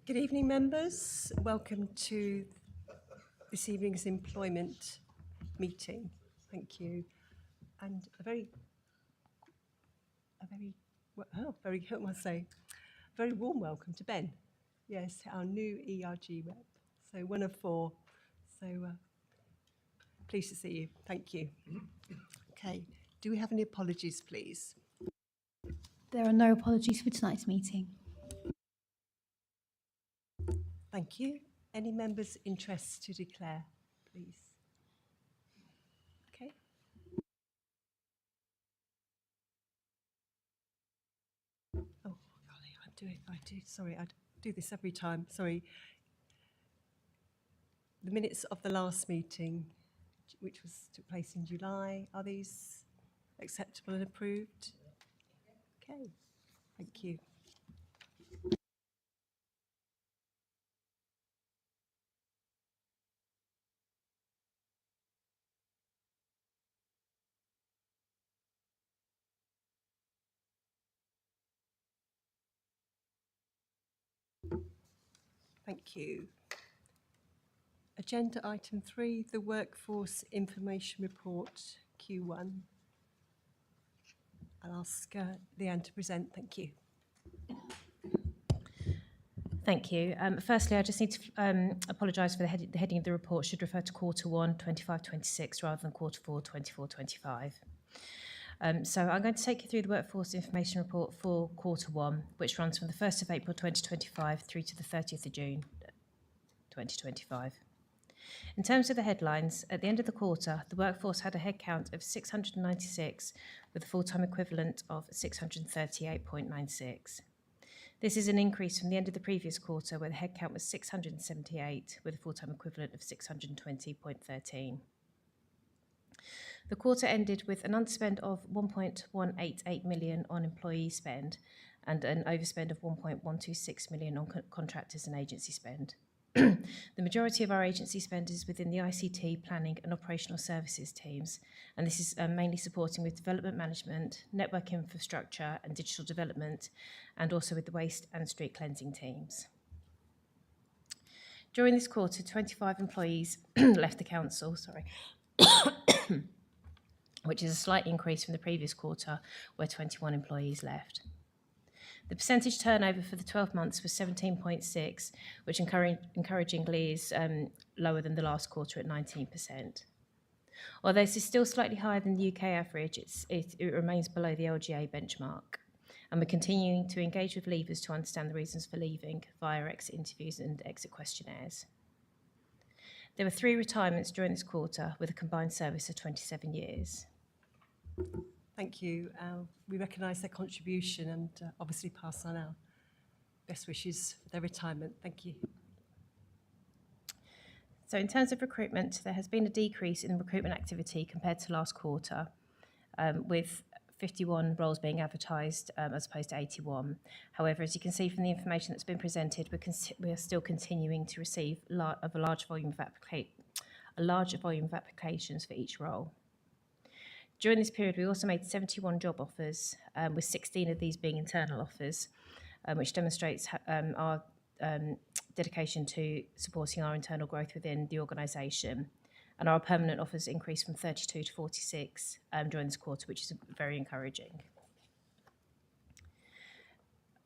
Good evening, members. Welcome to this evening's employment meeting. Thank you. And a very, very warm welcome to Ben. Yes, our new ERG rep. So one of four. So pleased to see you. Thank you. Okay. Do we have any apologies, please? There are no apologies for tonight's meeting. Thank you. Any members' interests to declare, please? Okay. Oh, golly, I do this every time. Sorry. The minutes of the last meeting, which took place in July, are these acceptable and approved? Okay, thank you. Thank you. Agenda item 3, the Workforce Information Report Q1. I'll ask Leanne to present. Thank you. Thank you. Firstly, I just need to apologise for the heading of the report should refer to Q1 25-26 rather than Q4 24-25. So I'm going to take you through the Workforce Information Report for Q1, which runs from the 1st of April 2025 through to the 30th of June 2025. In terms of the headlines, at the end of the quarter, the workforce had a headcount of 696 with a full-time equivalent of 638.96. This is an increase from the end of the previous quarter where the headcount was 678 with a full-time equivalent of 620.13. The quarter ended with an underspend of 1.188 million on employee spend and an overspend of 1.126 million on contractors and agency spend. The majority of our agency spend is within the ICT, planning and operational services teams, and this is mainly supporting with development management, network infrastructure and digital development, and also with the waste and street cleansing teams. During this quarter, 25 employees left the council, which is a slight increase from the previous quarter where 21 employees left. The percentage turnover for the 12 months was 17.6, which encouragingly is lower than the last quarter at 19%. Although this is still slightly higher than the UK average, it remains below the LGA benchmark. And we're continuing to engage with leavers to understand the reasons for leaving via exit interviews and exit questionnaires. There were 3 retirements during this quarter with a combined service of 27 years. Thank you. We recognise their contribution and obviously pass on our best wishes for their retirement. Thank you. So in terms of recruitment, there has been a decrease in recruitment activity compared to last quarter, with 51 roles being advertised as opposed to 81. However, as you can see from the information that's been presented, we are still continuing to receive a large volume of applications for each role. During this period, we also made 71 job offers, with 16 of these being internal offers, which demonstrates our dedication to supporting our internal growth within the organisation. And our permanent offers increased from 32 to 46 during this quarter, which is very encouraging.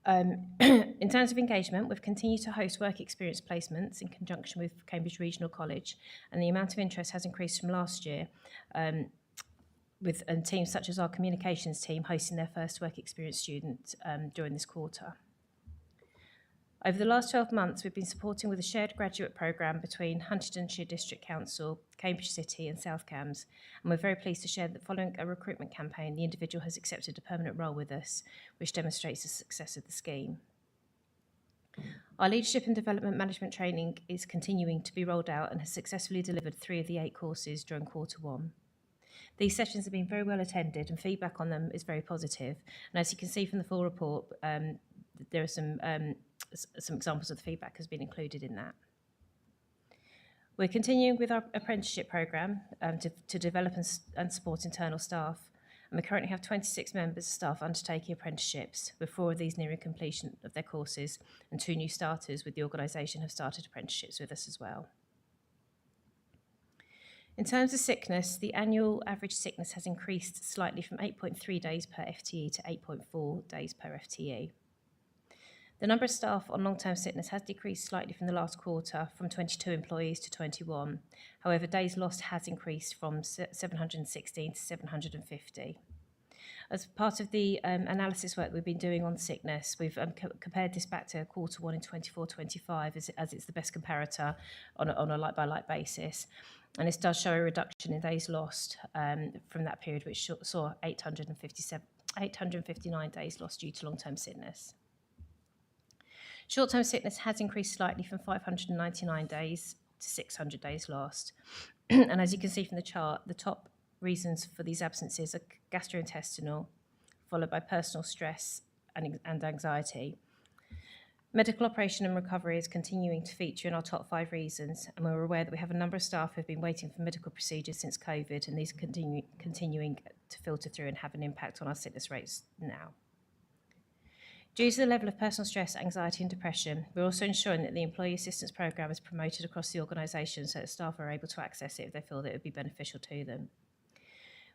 In terms of engagement, we've continued to host work experience placements in conjunction with Cambridge Regional College, and the amount of interest has increased from last year, with teams such as our communications team hosting their first work experience student during this quarter. Over the last 12 months, we've been supporting with a shared graduate programme between Huntingdonshire District Council, Cambridge City and South Cambs, and we're very pleased to share that following a recruitment campaign, the individual has accepted a permanent role with us, which demonstrates the success of the scheme. Our leadership and development management training is continuing to be rolled out and has successfully delivered 3 of the 8 courses during Q1. These sessions have been very well attended and feedback on them is very positive. And as you can see from the full report, there are some examples of the feedback has been included in that. We're continuing with our apprenticeship programme to develop and support internal staff. And we currently have 26 members of staff undertaking apprenticeships, with 4 of these nearing completion of their courses, and 2 new starters with the organisation have started apprenticeships with us as well. In terms of sickness, the annual average sickness has increased slightly from 8.3 days per FTE to 8.4 days per FTE. The number of staff on long-term sickness has decreased slightly from the last quarter, from 22 employees to 21. However, days lost has increased from 716 to 750. As part of the analysis work we've been doing on sickness, we've compared this back to quarter 1 in 24-25 as it's the best comparator on a like-by-like basis. And this does show a reduction in days lost from that period, which saw 859 days lost due to long-term sickness. Short-term sickness has increased slightly from 599 days to 600 days lost. And as you can see from the chart, the top reasons for these absences are gastrointestinal, followed by personal stress and anxiety. Medical operation and recovery is continuing to feature in our top 5 reasons, and we're aware that we have a number of staff who have been waiting for medical procedures since COVID, and these are continuing to filter through and have an impact on our sickness rates now. Due to the level of personal stress, anxiety and depression, we're also ensuring that the Employee Assistance Programme is promoted across the organisation so that staff are able to access it if they feel that it would be beneficial to them.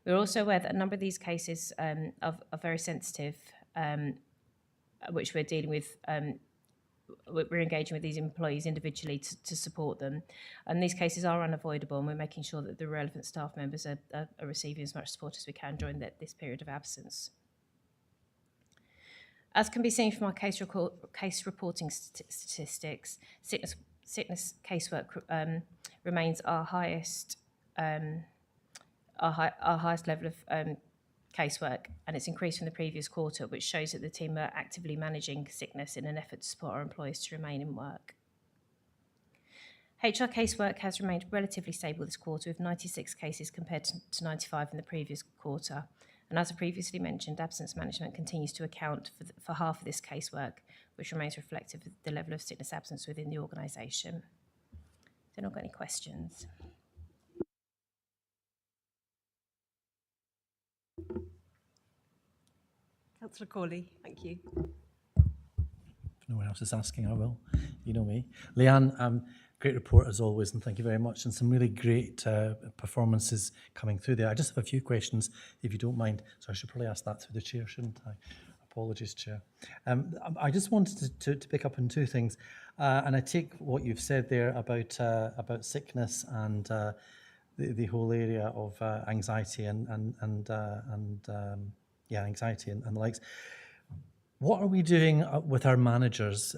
We're also aware that a number of these cases are very sensitive, which we're dealing with. We're engaging with these employees individually to support them. And these cases are unavoidable, and we're making sure that the relevant staff members are receiving as much support as we can during this period of absence. As can be seen from our case reporting statistics, sickness casework remains our highest level of casework, and it's increased from the previous quarter, which shows that the team are actively managing sickness in an effort to support our employees to remain in work. HR casework has remained relatively stable this quarter, with 96 cases compared to 95 in the previous quarter. And as I previously mentioned, absence management continues to account for half of this casework, which remains reflective of the level of sickness absence within the organisation. Has anyone got any questions? Councillor Corley, thank you. If no one else is asking, I will. You know me. Leanne, great report as always, and thank you very much. And some really great performances coming through there. I just have a few questions, if you don't mind. So I should probably ask that through the chair, shouldn't I? Apologies, Chair. I just wanted to pick up on 2 things. And I take what you've said there about sickness and the whole area of anxiety and anxiety and the likes. What are we doing with our managers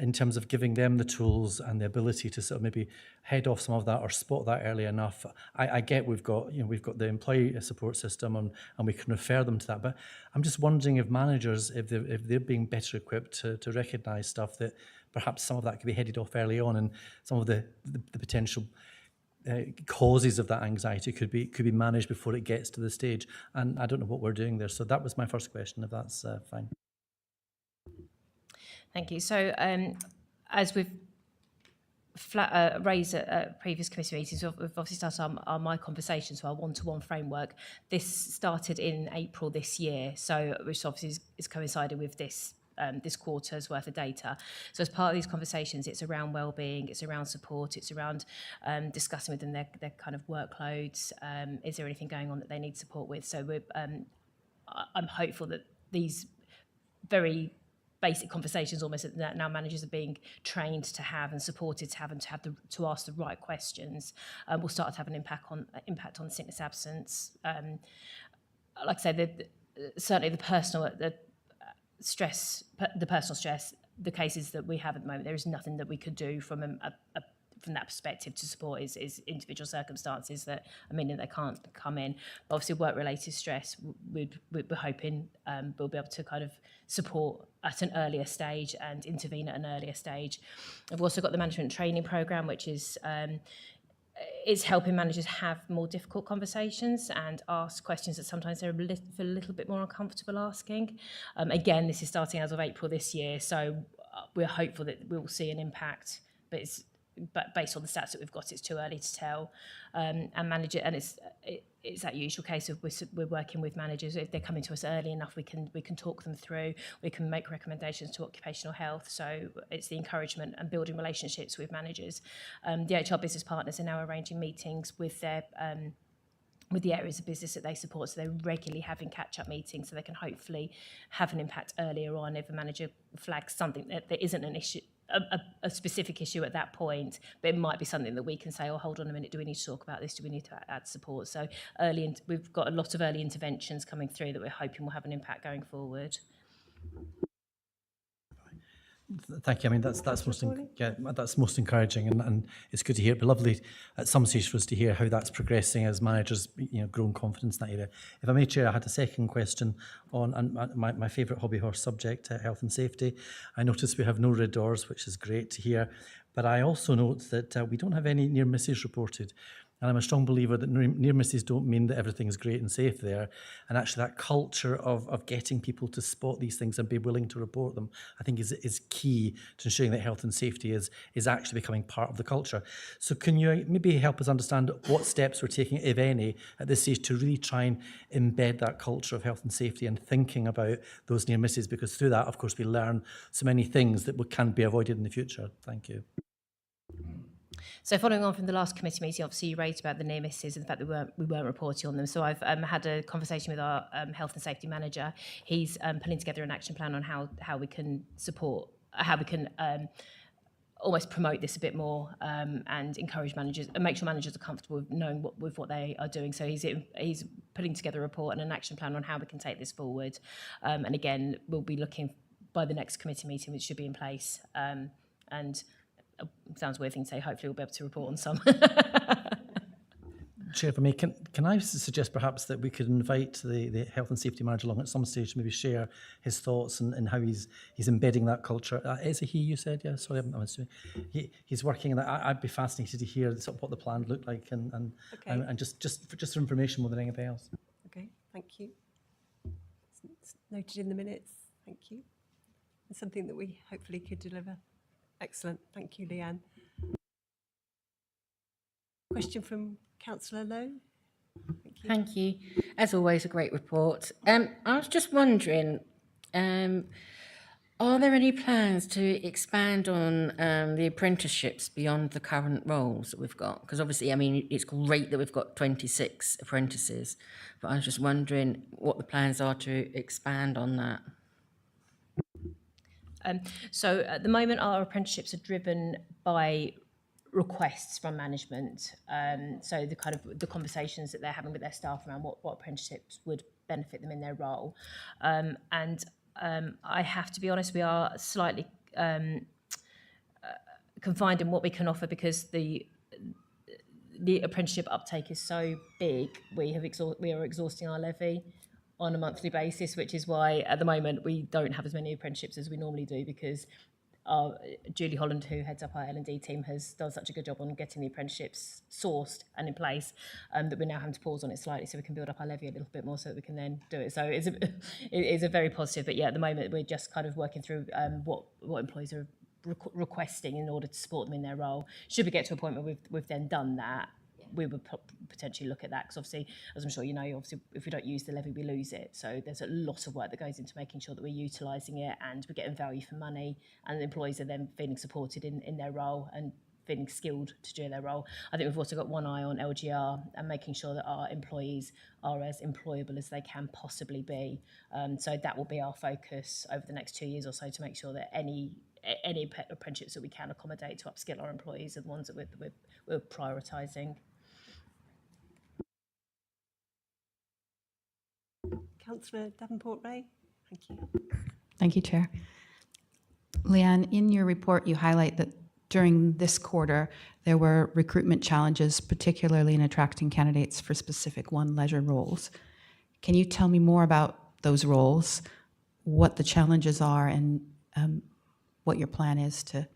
in terms of giving them the tools and the ability to sort of maybe head off some of that or spot that early enough? I get we've got the employee support system and we can refer them to that, but I'm just wondering if managers, if they're being better equipped to recognise stuff that perhaps some of that could be headed off early on, and some of the potential causes of that anxiety could be managed before it gets to the stage. And I don't know what we're doing there. So that was my first question, if that's fine. Thank you. So as we've raised at previous committee meetings, we've obviously started our My Conversations, so our one-to-one framework. This started in April this year, so which obviously is coinciding with this quarter's worth of data. So as part of these conversations, it's around wellbeing, it's around support, it's around discussing with them their kind of workloads. Is there anything going on that they need support with? So I'm hopeful that these very basic conversations almost that now managers are being trained to have and supported to have and to ask the right questions will start to have an impact on sickness absence. Like I said, certainly the personal stress, the cases that we have at the moment, there is nothing that we could do from that perspective to support is individual circumstances that mean that they can't come in. But obviously work-related stress, we're hoping we'll be able to kind of support at an earlier stage and intervene at an earlier stage. We've also got the management training programme, which is helping managers have more difficult conversations and ask questions that sometimes they're feel a little bit more uncomfortable asking. Again, this is starting as of April this year, so we're hopeful that we'll see an impact, but but based on the stats that we've got, it's too early to tell. And manage it, and it's that usual case of we're working with managers. If they're coming to us early enough, we can talk them through. We can make recommendations to occupational health. So it's the encouragement and building relationships with managers. The HR business partners are now arranging meetings with their with the areas of business that they support, so they're regularly having catch-up meetings, so they can hopefully have an impact earlier on if a manager flags something that there isn't an issue, a specific issue at that point, but it might be something that we can say, oh, hold on a minute, do we need to talk about this? Do we need to add support? So we've got a lot of early interventions coming through that we're hoping will have an impact going forward. Thank you. I mean, that's most encouraging, and it's good to hear. It'd be lovely at some stage for us to hear how that's progressing as managers, grow in confidence in that area. If I may, Chair, I had a second question on my favourite hobby horse subject, health and safety. I noticed we have no red doors, which is great to hear, but I also note that we don't have any near misses reported. And I'm a strong believer that near misses don't mean that everything's great and safe there. And actually that culture of getting people to spot these things and be willing to report them, I think is key to ensuring that health and safety is actually becoming part of the culture. So can you maybe help us understand what steps we're taking, if any, at this stage to really try and embed that culture of health and safety and thinking about those near misses? Because through that, of course, we learn so many things that can be avoided in the future. Thank you. So following on from the last committee meeting, obviously you raised about the near misses and the fact that we weren't reporting on them. So I've had a conversation with our health and safety manager. He's pulling together an action plan on how we can support, how we can almost promote this a bit more and encourage managers and make sure managers are comfortable with knowing what they are doing. So he's putting together a report and an action plan on how we can take this forward. And again, we'll be looking by the next committee meeting, which should be in place. And sounds weird thing to say, hopefully we'll be able to report on some. Chair, for me, can I suggest perhaps that we could invite the health and safety manager along at some stage to maybe share his thoughts and how he's embedding that culture. Is it he, you said? Yeah, sorry, I'm assuming. He's working on that. I'd be fascinated to hear sort of what the plan looked like and just for information more than anything else. Okay, thank you. It's noted in the minutes. Thank you. It's something that we hopefully could deliver. Excellent. Thank you, Leanne. Question from Councillor Lowe. Thank you. Thank you. As always, a great report. I was just wondering, are there any plans to expand on the apprenticeships beyond the current roles that we've got? Because obviously, I mean, it's great that we've got 26 apprentices, but I was just wondering what the plans are to expand on that. So at the moment, our apprenticeships are driven by requests from management. So the conversations that they're having with their staff around what apprenticeships would benefit them in their role. I have to be honest, we are slightly confined in what we can offer because the apprenticeship uptake is so big. We are exhausting our levy on a monthly basis, which is why at the moment we don't have as many apprenticeships as we normally do, because Julie Holland, who heads up our L&D team, has done such a good job on getting the apprenticeships sourced and in place that we're now having to pause on it slightly so we can build up our levy a little bit more so that we can then do it. So it is a very positive, but yeah, at the moment we're just kind of working through what employees are requesting in order to support them in their role. Should we get to a point where we've then done that, we would potentially look at that, because obviously, as I'm sure you know, obviously if we don't use the levy, we lose it. So there's a lot of work that goes into making sure that we're utilising it and we're getting value for money, and the employees are then feeling supported in their role and feeling skilled to do their role. I think we've also got one eye on LGR and making sure that our employees are as employable as they can possibly be. So that will be our focus over the next 2 years or so, to make sure that any apprenticeships that we can accommodate to upskill our employees are the ones that we're prioritising. Councillor Davenport-Ray, thank you. Thank you, Chair. Leanne, in your report, you highlight that during this quarter, there were recruitment challenges, particularly in attracting candidates for specific leisure roles. Can you tell me more about those roles, what the challenges are, and what your plan is to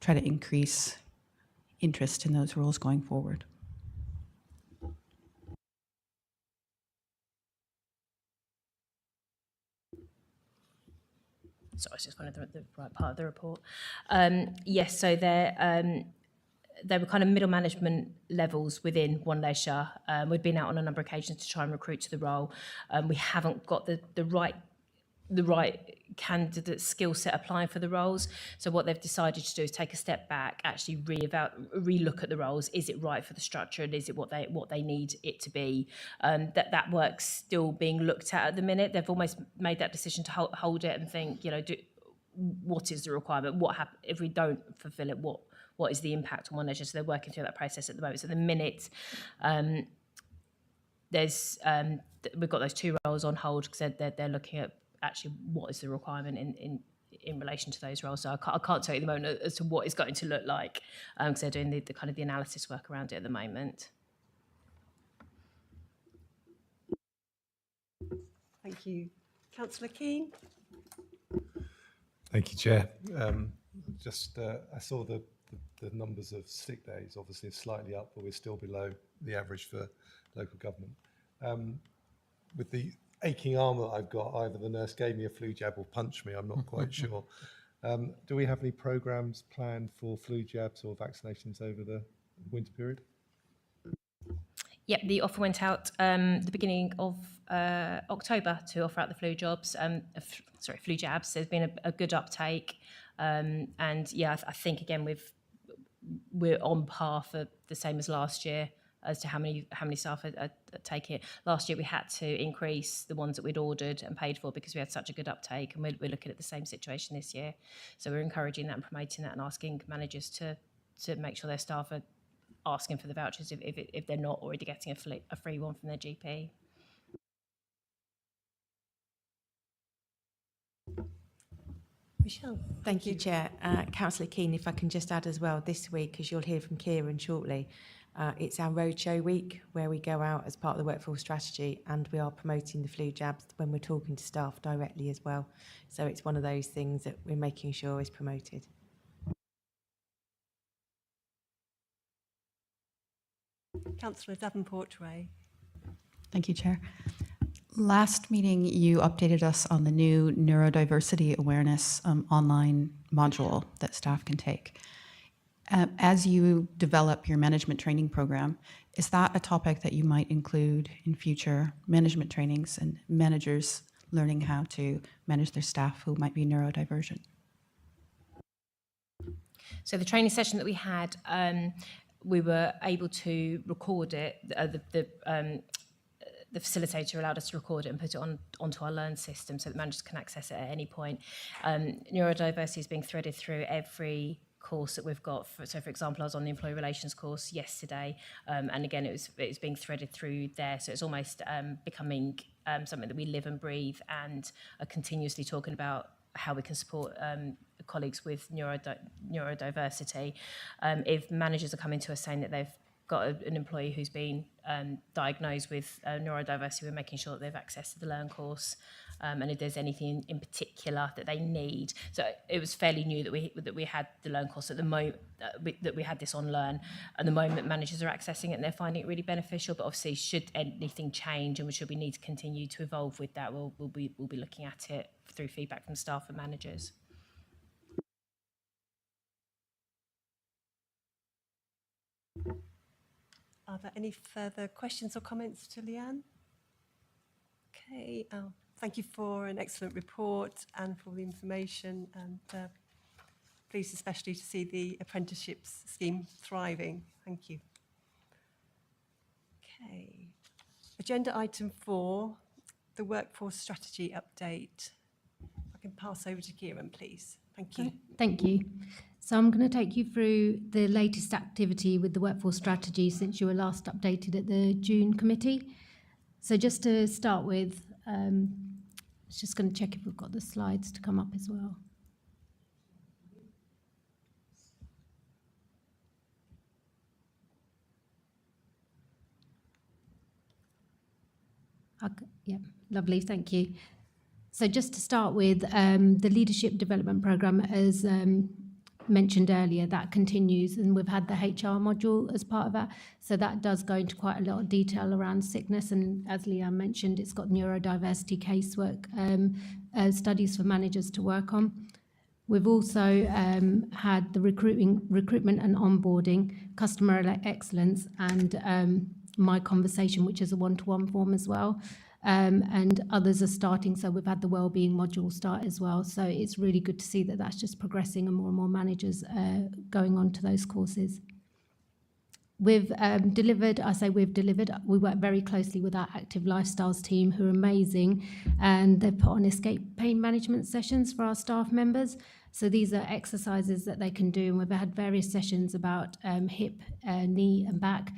try to increase interest in those roles going forward? Sorry, I was just finding the right part of the report. Yes, so there they were kind of middle management levels within One Leisure. We'd been out on a number of occasions to try and recruit to the role. We haven't got the right candidate skill set applying for the roles. So what they've decided to do is take a step back, actually re-look at the roles. Is it right for the structure, and is it what they need it to be? That work's still being looked at the minute. They've almost made that decision to hold it and think, what is the requirement? What happens if we don't fulfil it? What is the impact on One Leisure? So they're working through that process at the moment. So the minute we've got those 2 roles on hold because they're looking at actually what is the requirement in relation to those roles. So I can't tell you at the moment as to what it's going to look like because they're doing the kind of the analysis work around it at the moment. Thank you. Councillor Keane? Thank you, Chair. I saw the numbers of sick days, obviously slightly up, but we're still below the average for local government. With the aching arm that I've got, either the nurse gave me a flu jab or punched me, I'm not quite sure. Do we have any programmes planned for flu jabs or vaccinations over the winter period? Yep, the offer went out the beginning of October to offer out the flu jabs. Flu jabs. There's been a good uptake, and yeah, I think again we're on par for the same as last year as to how many staff are taking it. Last year we had to increase the ones that we'd ordered and paid for because we had such a good uptake, and we're looking at the same situation this year. So we're encouraging that and promoting that and asking managers to make sure their staff are asking for the vouchers if they're not already getting a free one from their GP. Michelle? Thank you, Chair. Councillor Keane, if I can just add as well, this week, as you'll hear from Kieran shortly, it's our roadshow week where we go out as part of the workforce strategy, and we are promoting the flu jabs when we're talking to staff directly as well. So it's one of those things that we're making sure is promoted. Councillor Davenport-Ray? Thank you, Chair. Last meeting, you updated us on the new neurodiversity awareness online module that staff can take. As you develop your management training program, is that a topic that you might include in future management trainings and managers learning how to manage their staff who might be neurodivergent? So the training session that we had, we were able to record it. The facilitator allowed us to record it and put it onto our Learn system so that managers can access it at any point. Neurodiversity is being threaded through every course that we've got. So, for example, I was on the employee relations course yesterday, and again, it was being threaded through there. So it's almost becoming something that we live and breathe and are continuously talking about how we can support colleagues with neurodiversity. If managers are coming to us saying that they've got an employee who's been diagnosed with neurodiversity, we're making sure that they've access to the Learn course, and if there's anything in particular that they need. So it was fairly new that we had the Learn course at the moment, that we had this on Learn. At the moment, managers are accessing it and they're finding it really beneficial. But obviously, should anything change and should we need to continue to evolve with that, we'll be looking at it through feedback from staff and managers. Are there any further questions or comments to Leanne? Okay, thank you for an excellent report and for the information, and pleased especially to see the apprenticeships scheme thriving. Thank you. Okay, agenda item 4, the workforce strategy update. If I can pass over to Kieran, please. Thank you. Thank you. So I'm going to take you through the latest activity with the workforce strategy since you were last updated at the June committee. So just to start with, just going to check if we've got the slides to come up as well. Okay, yeah, lovely, thank you. So just to start with, the leadership development programme, as mentioned earlier, that continues, and we've had the HR module as part of that. So that does go into quite a lot of detail around sickness, and as Leanne mentioned, it's got neurodiversity casework studies for managers to work on. We've also had the recruitment and onboarding, customer excellence, and my conversation, which is a one-to-one form as well. And others are starting, so we've had the wellbeing module start as well. So it's really good to see that that's just progressing and more managers going on to those courses. We've delivered, we work very closely with our active lifestyles team who are amazing, and they've put on escape pain management sessions for our staff members. So these are exercises that they can do, and we've had various sessions about hip, knee and back,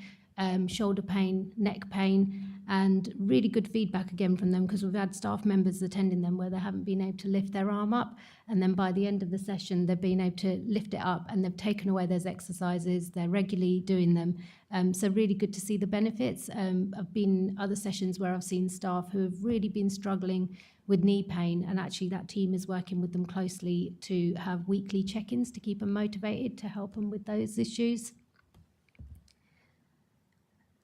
shoulder pain, neck pain, and really good feedback again from them, because we've had staff members attending them where they haven't been able to lift their arm up, and then by the end of the session they've been able to lift it up, and they've taken away those exercises, they're regularly doing them. So really good to see the benefits. I've been in other sessions where I've seen staff who have really been struggling with knee pain, and actually that team is working with them closely to have weekly check-ins to keep them motivated to help them with those issues.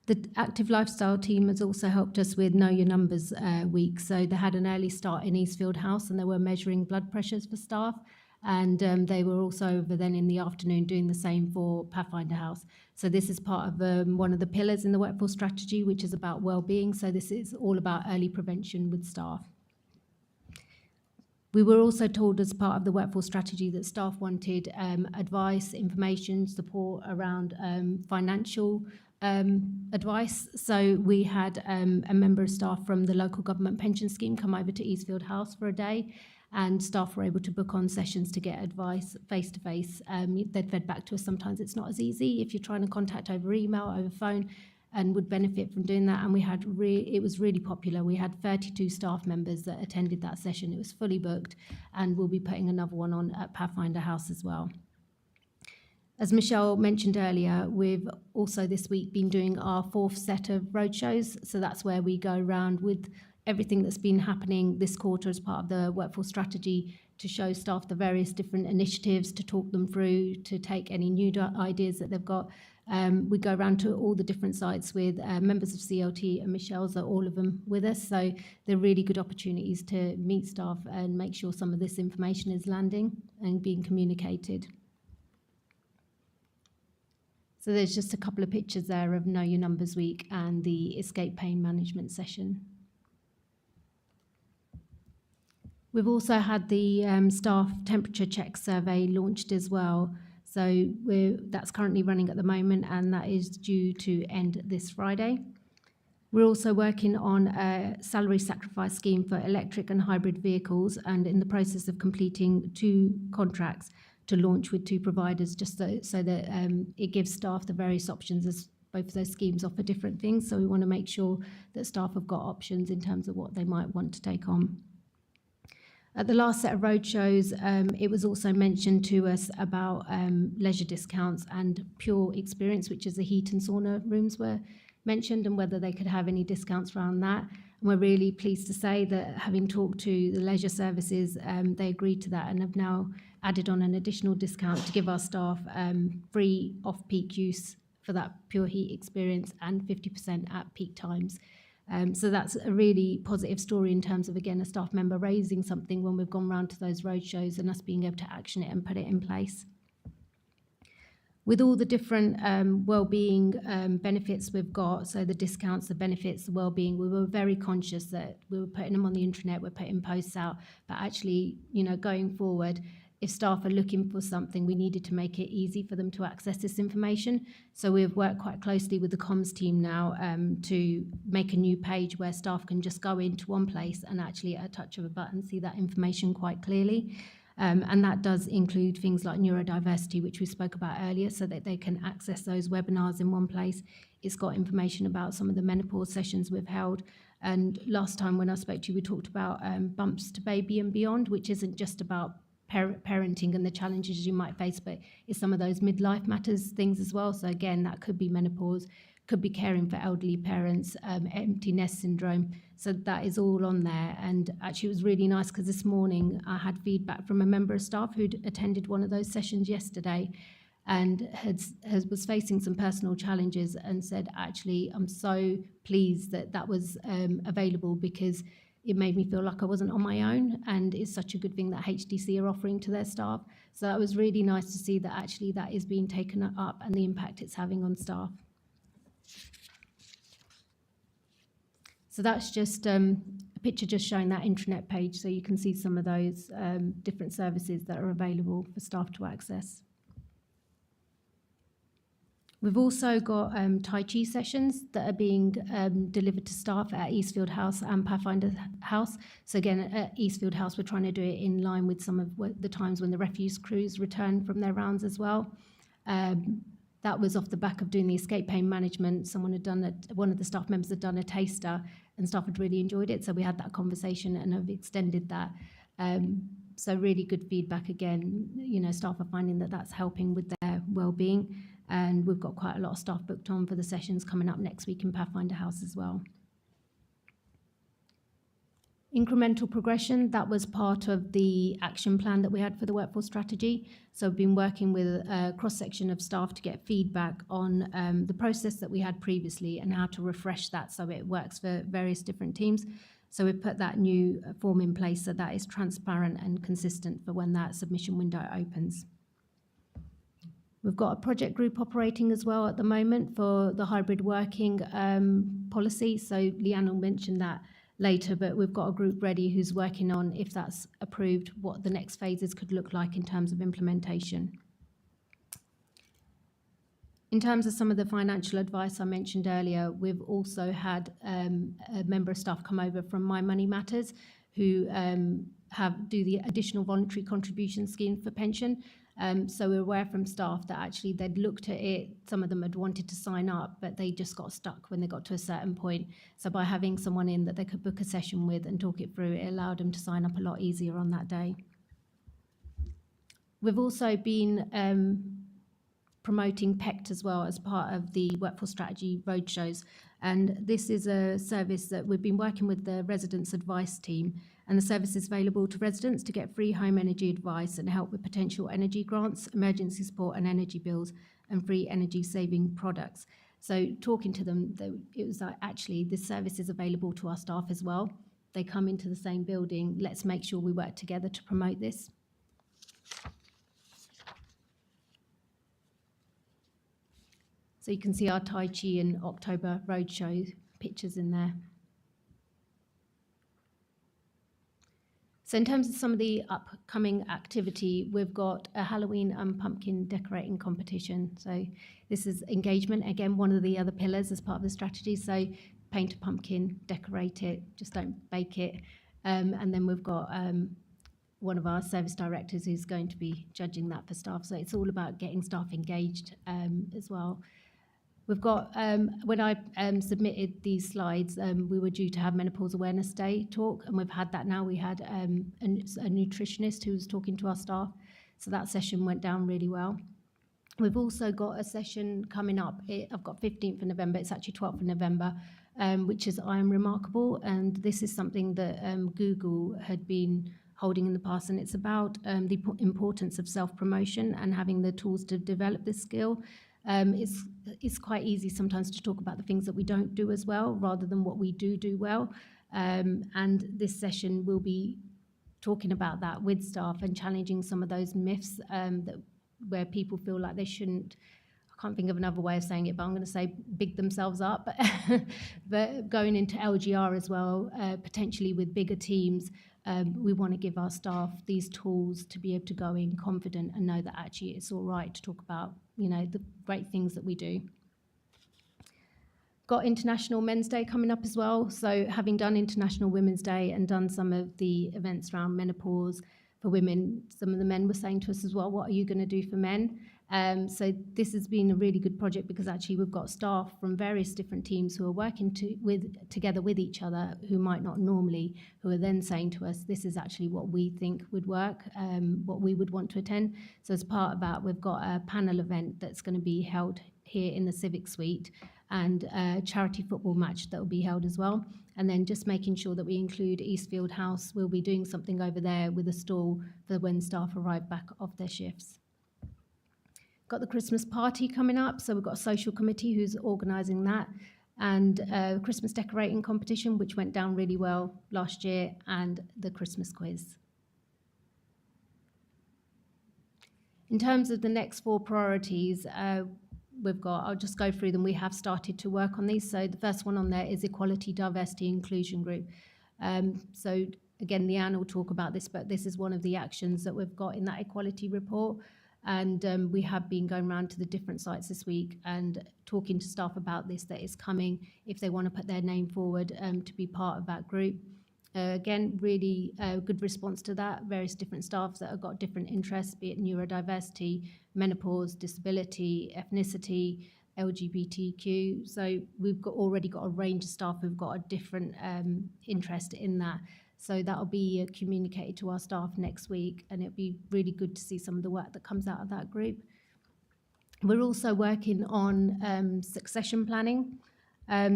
The Active Lifestyle team has also helped us with Know Your Numbers week. So they had an early start in Eastfield House, and they were measuring blood pressures for staff. And they were also over then in the afternoon doing the same for Pathfinder House. So this is part of one of the pillars in the workforce strategy, which is about well-being. So this is all about early prevention with staff. We were also told as part of the workforce strategy that staff wanted advice, information, support around financial advice. So we had a member of staff from the local government pension scheme come over to Eastfield House for a day, and staff were able to book on sessions to get advice face to face. They'd fed back to us, sometimes it's not as easy if you're trying to contact over email, over phone, and would benefit from doing that. And we had it was really popular. We had 32 staff members that attended that session. It was fully booked, and we'll be putting another one on at Pathfinder House as well. As Michelle mentioned earlier, we've also this week been doing our 4th set of roadshows. So that's where we go around with everything that's been happening this quarter as part of the workforce strategy to show staff the various different initiatives, to talk them through, to take any new ideas that they've got. We go around to all the different sites with members of CLT, and Michelle's are all of them with us. So they're really good opportunities to meet staff and make sure some of this information is landing and being communicated. So there's just a couple of pictures there of Know Your Numbers Week and the escape pain management session. We've also had the staff temperature check survey launched as well. So that's currently running at the moment, and that is due to end this Friday. We're also working on a salary sacrifice scheme for electric and hybrid vehicles, and in the process of completing 2 contracts to launch with 2 providers, just so that it gives staff the various options, as both of those schemes offer different things. So we want to make sure that staff have got options in terms of what they might want to take on. At the last set of roadshows, it was also mentioned to us about leisure discounts and Pure Experience, which is the heat and sauna rooms were mentioned, and whether they could have any discounts around that. And we're really pleased to say that, having talked to the leisure services, they agreed to that and have now added on an additional discount to give our staff free off-peak use for that Pure Heat experience and 50% at peak times. So that's a really positive story in terms of, again, a staff member raising something when we've gone round to those roadshows and us being able to action it and put it in place. With all the different wellbeing benefits we've got, so the discounts, the benefits, the wellbeing, we were very conscious that we were putting them on the intranet, we're putting posts out, but actually, going forward, if staff are looking for something, we needed to make it easy for them to access this information. So we've worked quite closely with the comms team now to make a new page where staff can just go into one place and actually at a touch of a button see that information quite clearly. And that does include things like neurodiversity, which we spoke about earlier, so that they can access those webinars in one place. It's got information about some of the menopause sessions we've held. And last time when I spoke to you, we talked about Bumps to Baby and Beyond, which isn't just about parenting and the challenges you might face, but it's some of those midlife matters things as well. So again, that could be menopause, could be caring for elderly parents, empty nest syndrome. So that is all on there. And actually it was really nice because this morning I had feedback from a member of staff who'd attended one of those sessions yesterday and was facing some personal challenges and said, actually, I'm so pleased that that was available, because it made me feel like I wasn't on my own, and it's such a good thing that HDC are offering to their staff. So that was really nice to see that actually that is being taken up and the impact it's having on staff. So that's just a picture just showing that intranet page, so you can see some of those different services that are available for staff to access. We've also got Tai Chi sessions that are being delivered to staff at Eastfield House and Pathfinder House. So again, at Eastfield House, we're trying to do it in line with some of the times when the refuse crews return from their rounds as well. That was off the back of doing the escape pain management. One of the staff members had done a taster, and staff had really enjoyed it. So we had that conversation and have extended that. So really good feedback again. You know, staff are finding that that's helping with their well-being. And we've got quite a lot of staff booked on for the sessions coming up next week in Pathfinder House as well. Incremental progression, that was part of the action plan that we had for the workforce strategy. So we've been working with a cross-section of staff to get feedback on the process that we had previously and how to refresh that so it works for various different teams. So we've put that new form in place so that is transparent and consistent for when that submission window opens. We've got a project group operating as well at the moment for the hybrid working policy. So Leanne will mention that later, but we've got a group ready who's working on, if that's approved, what the next phases could look like in terms of implementation. In terms of some of the financial advice I mentioned earlier, we've also had a member of staff come over from My Money Matters who do the additional voluntary contribution scheme for pension. So we're aware from staff that actually they'd looked at it, some of them had wanted to sign up, but they just got stuck when they got to a certain point. So by having someone in that they could book a session with and talk it through, it allowed them to sign up a lot easier on that day. We've also been promoting PECT as well as part of the Workforce Strategy roadshows. And this is a service that we've been working with the Residents Advice team, and the service is available to residents to get free home energy advice and help with potential energy grants, emergency support and energy bills, and free energy saving products. So talking to them, it was like, actually, this service is available to our staff as well. They come into the same building. Let's make sure we work together to promote this. So you can see our Tai Chi in October roadshow pictures in there. So in terms of some of the upcoming activity, we've got a Halloween and pumpkin decorating competition. So this is engagement, again, one of the other pillars as part of the strategy. So paint a pumpkin, decorate it, just don't bake it. And then we've got one of our service directors who's going to be judging that for staff. So it's all about getting staff engaged as well. We've got, when I submitted these slides, we were due to have Menopause Awareness Day talk, and we've had that now. We had a nutritionist who was talking to our staff, so that session went down really well. We've also got a session coming up. I've got 15th of November, it's actually 12th of November, which is I Am Remarkable, and this is something that Google had been holding in the past, and it's about the importance of self-promotion and having the tools to develop this skill. It's quite easy sometimes to talk about the things that we don't do as well rather than what we do well. And this session will be talking about that with staff and challenging some of those myths where people feel like they shouldn't. I can't think of another way of saying it, but I'm going to say big themselves up. But going into LGR as well, potentially with bigger teams, we want to give our staff these tools to be able to go in confident and know that actually it's all right to talk about, you know, the great things that we do. Got International Men's Day coming up as well. So having done International Women's Day and done some of the events around menopause for women, some of the men were saying to us as well, what are you going to do for men? So this has been a really good project because actually we've got staff from various different teams who are working together with each other who might not normally, who are then saying to us, this is actually what we think would work, what we would want to attend. So as part of that, we've got a panel event that's going to be held here in the Civic Suite and a charity football match that will be held as well. And then just making sure that we include Eastfield House. We'll be doing something over there with a stall for when staff arrive back off their shifts. Got the Christmas party coming up, so we've got a social committee who's organising that, and Christmas decorating competition, which went down really well last year, and the Christmas quiz. In terms of the next 4 priorities, I'll just go through them. We have started to work on these. So the first one on there is Equality, Diversity, Inclusion Group. So again, Leanne will talk about this, but this is one of the actions that we've got in that equality report. And we have been going around to the different sites this week and talking to staff about this, that is coming if they want to put their name forward to be part of that group. Again, really good response to that. Various different staff that have got different interests, be it neurodiversity, menopause, disability, ethnicity, LGBTQ. So we've already got a range of staff who've got a different interest in that. So that'll be communicated to our staff next week, and it'll be really good to see some of the work that comes out of that group. We're also working on succession planning.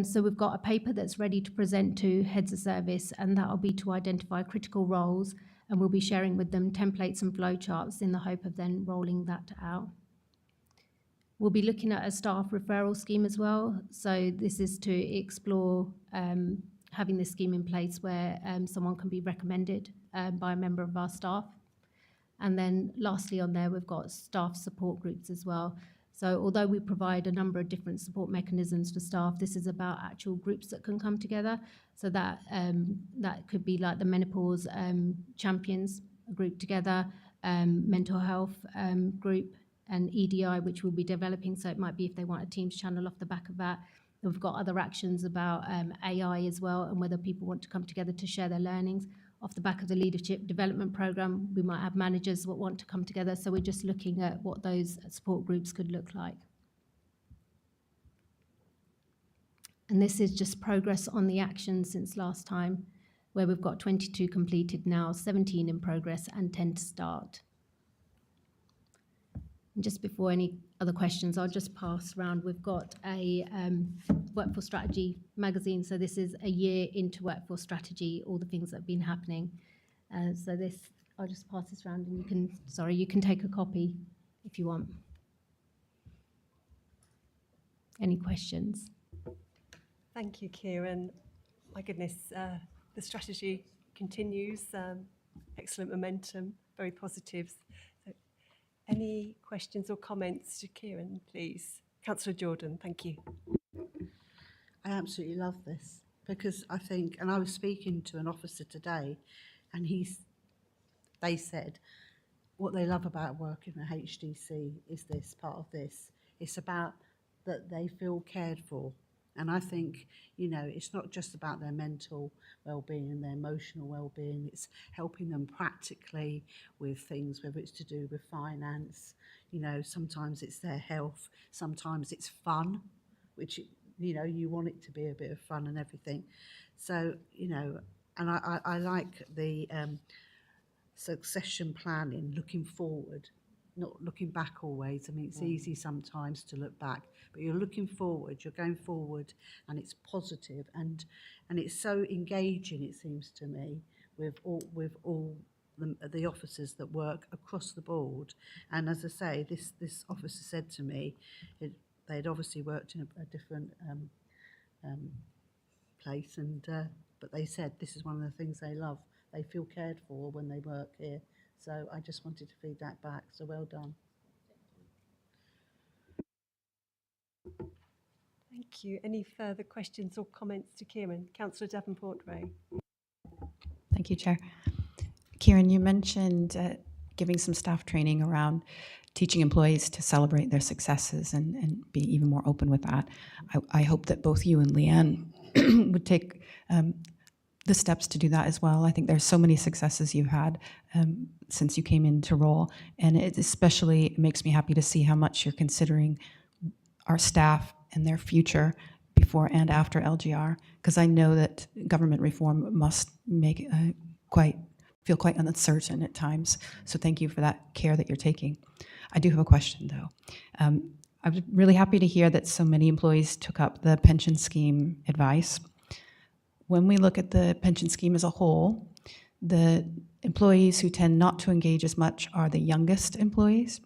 So we've got a paper that's ready to present to heads of service, and that'll be to identify critical roles, and we'll be sharing with them templates and flowcharts in the hope of then rolling that out. We'll be looking at a staff referral scheme as well. So this is to explore having this scheme in place where someone can be recommended by a member of our staff. And then lastly on there, we've got staff support groups as well. So although we provide a number of different support mechanisms for staff, this is about actual groups that can come together. So that that could be like the menopause champions group together, mental health group, and EDI, which we'll be developing. So it might be if they want a Teams channel off the back of that. We've got other actions about AI as well, and whether people want to come together to share their learnings. Off the back of the leadership development program, we might have managers that want to come together. So we're just looking at what those support groups could look like. And this is just progress on the actions since last time, where we've got 22 completed now, 17 in progress, and 10 to start. And just before any other questions, I'll just pass around. We've got a Workforce Strategy magazine. So this is a year into Workforce Strategy, all the things that have been happening. So this, I'll just pass this around, and you can take a copy if you want. Any questions? Thank you, Kieran. My goodness, the strategy continues. Excellent momentum, very positive. So, any questions or comments to Kieran, please? Councillor Jordan, thank you. I absolutely love this because I think, and I was speaking to an officer today, and they said what they love about working at HDC is this part of this. It's about that they feel cared for. And I think, you know, it's not just about their mental well-being and their emotional well-being, it's helping them practically with things, whether it's to do with finance, you know, sometimes it's their health, sometimes it's fun, which, you know, you want it to be a bit of fun and everything. So, you know, and I like the succession planning, looking forward, not looking back always. I mean, it's easy sometimes to look back, but you're looking forward, you're going forward, and it's positive, and it's so engaging, it seems to me, with all the officers that work across the board. And as I say, this officer said to me, they'd obviously worked in a different place, and but they said this is one of the things they love. They feel cared for when they work here. So I just wanted to feed that back. So well done. Thank you. Any further questions or comments to Kieran? Councillor Davenport-Ray. Thank you, Chair. Kieran, you mentioned giving some staff training around teaching employees to celebrate their successes and be even more open with that. I hope that both you and Leanne would take the steps to do that as well. I think there's so many successes you've had since you came into role, and it especially makes me happy to see how much you're considering our staff and their future before and after LGR, because I know that government reform must make feel quite uncertain at times. So thank you for that care that you're taking. I do have a question though. I was really happy to hear that so many employees took up the pension scheme advice. When we look at the pension scheme as a whole, the employees who tend not to engage as much are the youngest employees.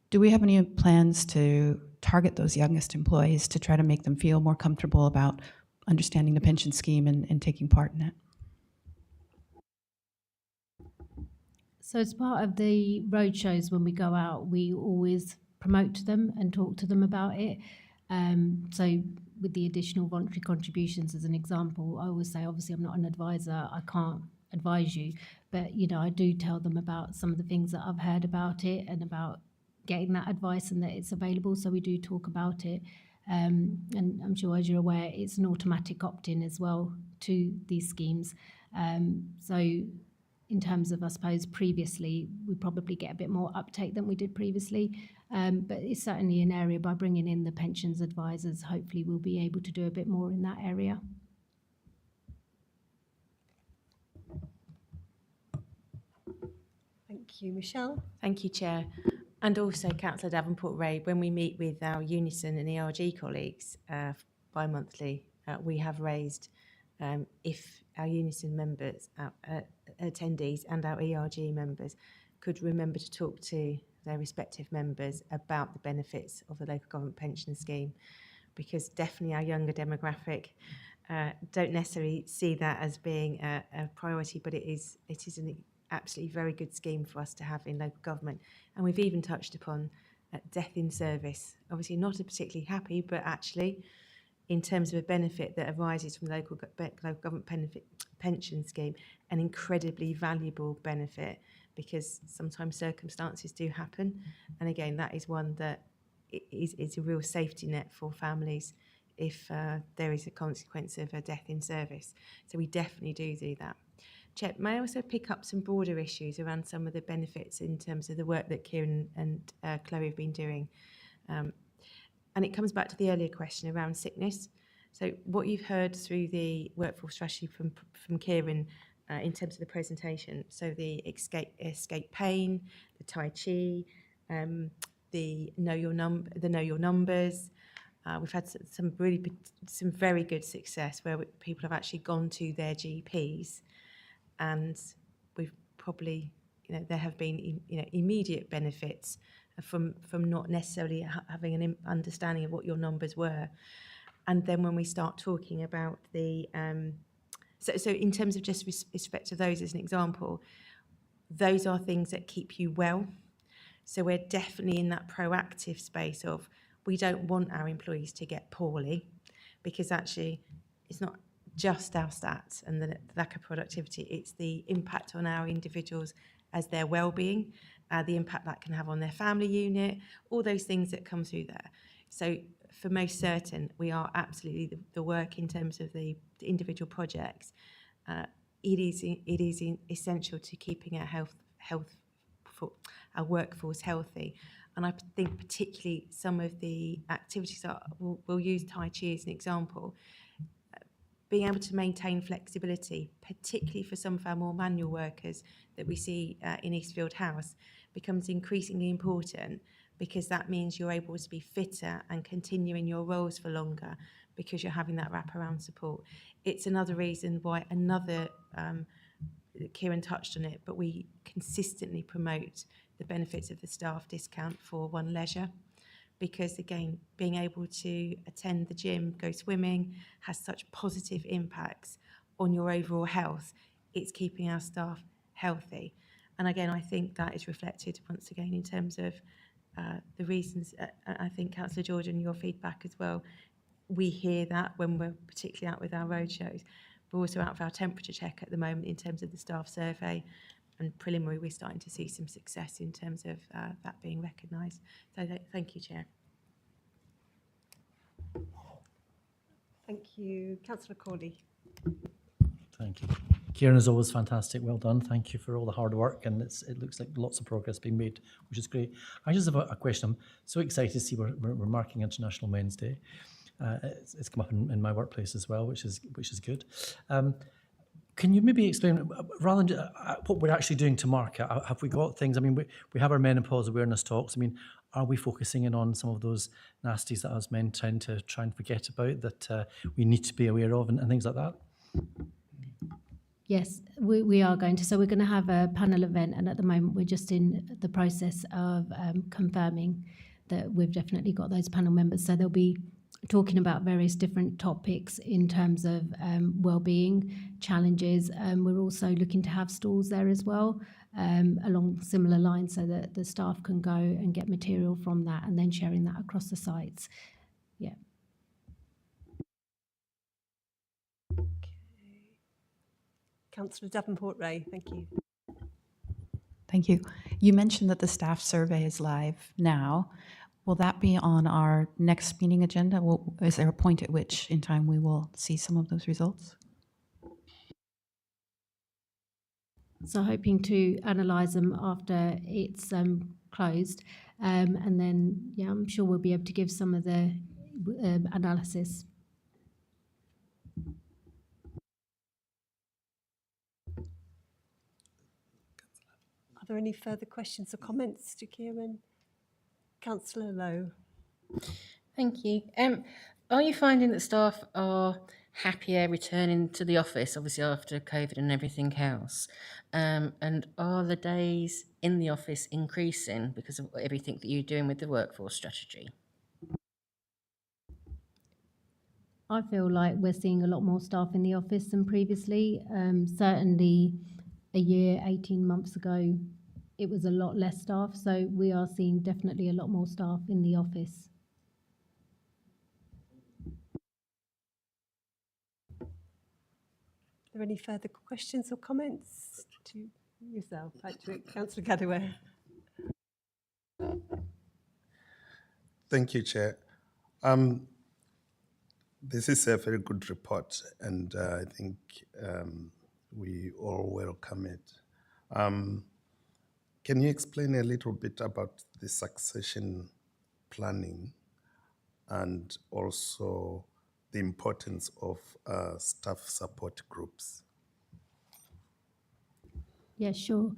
Do we have any plans to target those youngest employees to try to make them feel more comfortable about understanding the pension scheme and taking part in it. So as part of the roadshows, when we go out, we always promote to them and talk to them about it. So with the additional voluntary contributions as an example, I always say, obviously I'm not an advisor, I can't advise you, but you know, I do tell them about some of the things that I've heard about it and about getting that advice and that it's available. So we do talk about it. And I'm sure, as you're aware, it's an automatic opt-in as well to these schemes. So in terms of, I suppose, previously, we probably get a bit more uptake than we did previously. But it's certainly an area, by bringing in the pensions advisors, hopefully we'll be able to do a bit more in that area. Thank you. Michelle? Thank you, Chair. And also, Councillor Davenport-Ray, when we meet with our Unison and ERG colleagues bi-monthly, we have raised if our Unison members, our attendees and our ERG members could remember to talk to their respective members about the benefits of the local government pension scheme, because definitely our younger demographic don't necessarily see that as being a priority, but it is an absolutely very good scheme for us to have in local government. And we've even touched upon death in service. Obviously not a particularly happy, but actually in terms of a benefit that arises from the local government pension scheme, an incredibly valuable benefit, because sometimes circumstances do happen. And again, that is one that is a real safety net for families if there is a consequence of a death in service. So we definitely do that. Chet, may I also pick up some broader issues around some of the benefits in terms of the work that Kieran and Chloe have been doing? And it comes back to the earlier question around sickness. So what you've heard through the workforce strategy from Kieran in terms of the presentation, so the escape pain, the Tai Chi, the know your numbers. We've had some very good success where people have actually gone to their GPs, and we've probably, there have been, immediate benefits from not necessarily having an understanding of what your numbers were. And then when we start talking about the, so in terms of just respect to those as an example, those are things that keep you well. So we're definitely in that proactive space of, we don't want our employees to get poorly, because actually it's not just our stats and the lack of productivity, it's the impact on our individuals as their well-being, the impact that can have on their family unit, all those things that come through there. So for most certain, we are absolutely the work in terms of the individual projects. It is essential to keeping our workforce healthy. And I think particularly some of the activities, we'll use Tai Chi as an example, being able to maintain flexibility, particularly for some of our more manual workers that we see in Eastfield House, becomes increasingly important, because that means you're able to be fitter and continue in your roles for longer because you're having that wraparound support. It's another reason why Kieran touched on it, but we consistently promote the benefits of the staff discount for One Leisure, because again, being able to attend the gym, go swimming, has such positive impacts on your overall health. It's keeping our staff healthy. And again, I think that is reflected once again in terms of the reasons. I think Councillor Jordan, your feedback as well, we hear that when we're particularly out with our roadshows. We're also out for our temperature check at the moment in terms of the staff survey, and preliminary we're starting to see some success in terms of that being recognised. So thank you, Chair. Thank you. Councillor Corley. Thank you. Kieran, is always fantastic. Well done. Thank you for all the hard work, and it looks like lots of progress being made, which is great. I just have a question. I'm so excited to see we're marking International Men's Day. It's come up in my workplace as well, which is good. Can you maybe explain, rather than what we're actually doing to mark it, have we got things, I mean, we have our menopause awareness talks. I mean, are we focusing in on some of those nasties that us men tend to try and forget about, that we need to be aware of, and things like that? Yes, we are going to. So we're going to have a panel event, and at the moment we're just in the process of confirming that we've definitely got those panel members. So they'll be talking about various different topics in terms of well-being challenges. We're also looking to have stalls there as well, along similar lines, so that the staff can go and get material from that and then sharing that across the sites. Yeah. Councillor Davenport-Ray, thank you. Thank you. You mentioned that the staff survey is live now. Will that be on our next meeting agenda? Is there a point at which in time we will see some of those results? So hoping to analyse them after it's closed, and then yeah, I'm sure we'll be able to give some of the analysis. Are there any further questions or comments to Kieran? Councillor Lowe. Thank you. Are you finding that staff are happier returning to the office, obviously after COVID and everything else? And are the days in the office increasing because of everything that you're doing with the workforce strategy? I feel like we're seeing a lot more staff in the office than previously. Certainly a year, 18 months ago, it was a lot less staff. So we are seeing definitely a lot more staff in the office. Are there any further questions or comments to yourself, Patrick? Councillor Cadway. Thank you, Chair. This is a very good report, and I think we all welcome it. Can you explain a little bit about the succession planning and also the importance of staff support groups? Yeah, sure.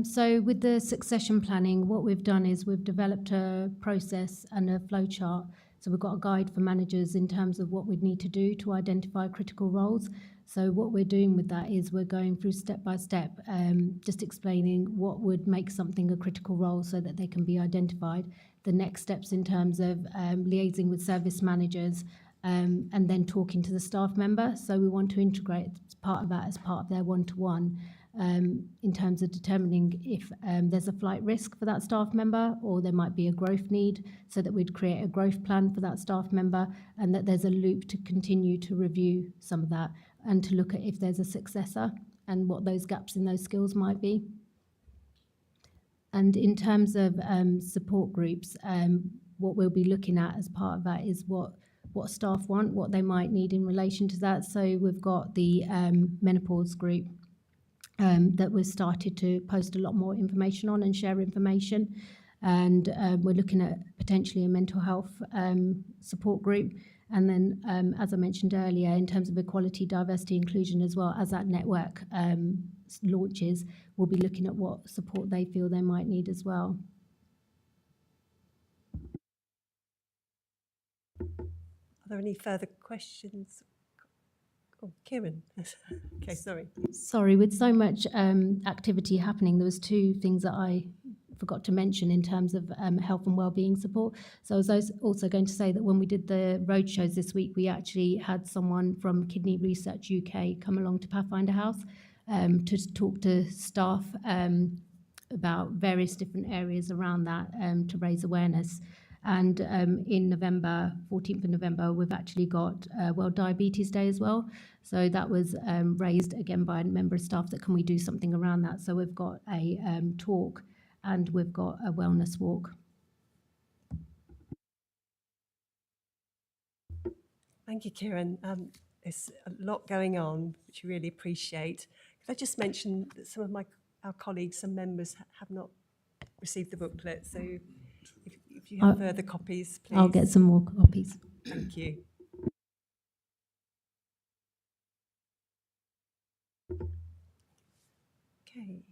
So with the succession planning, what we've done is we've developed a process and a flow chart. So we've got a guide for managers in terms of what we'd need to do to identify critical roles. So what we're doing with that is we're going through step by step, just explaining what would make something a critical role so that they can be identified. The next steps in terms of liaising with service managers, and then talking to the staff member. So we want to integrate part of that as part of their one-to-one, in terms of determining if there's a flight risk for that staff member, or there might be a growth need, so that we'd create a growth plan for that staff member, and that there's a loop to continue to review some of that and to look at if there's a successor and what those gaps in those skills might be. And in terms of support groups, what we'll be looking at as part of that is what staff want, what they might need in relation to that. So we've got the menopause group that we've started to post a lot more information on and share information. And we're looking at potentially a mental health support group. And then, as I mentioned earlier, in terms of equality, diversity, inclusion as well, as that network launches, we'll be looking at what support they feel they might need as well. Are there any further questions? Oh, Kieran. Okay, sorry. Sorry, with so much activity happening, there was two things that I forgot to mention in terms of health and wellbeing support. So I was also going to say that when we did the roadshows this week, we actually had someone from Kidney Research UK come along to Pathfinder House to talk to staff about various different areas around that to raise awareness. And in November, 14th of November, we've actually got World Diabetes Day as well. So that was raised again by a member of staff that can we do something around that. So we've got a talk and we've got a wellness walk. Thank you, Kieran. There's a lot going on, which we really appreciate. Could I just mention that some of our colleagues and members have not received the booklet, so if you have further copies, please. I'll get some more copies. Thank you. Okay.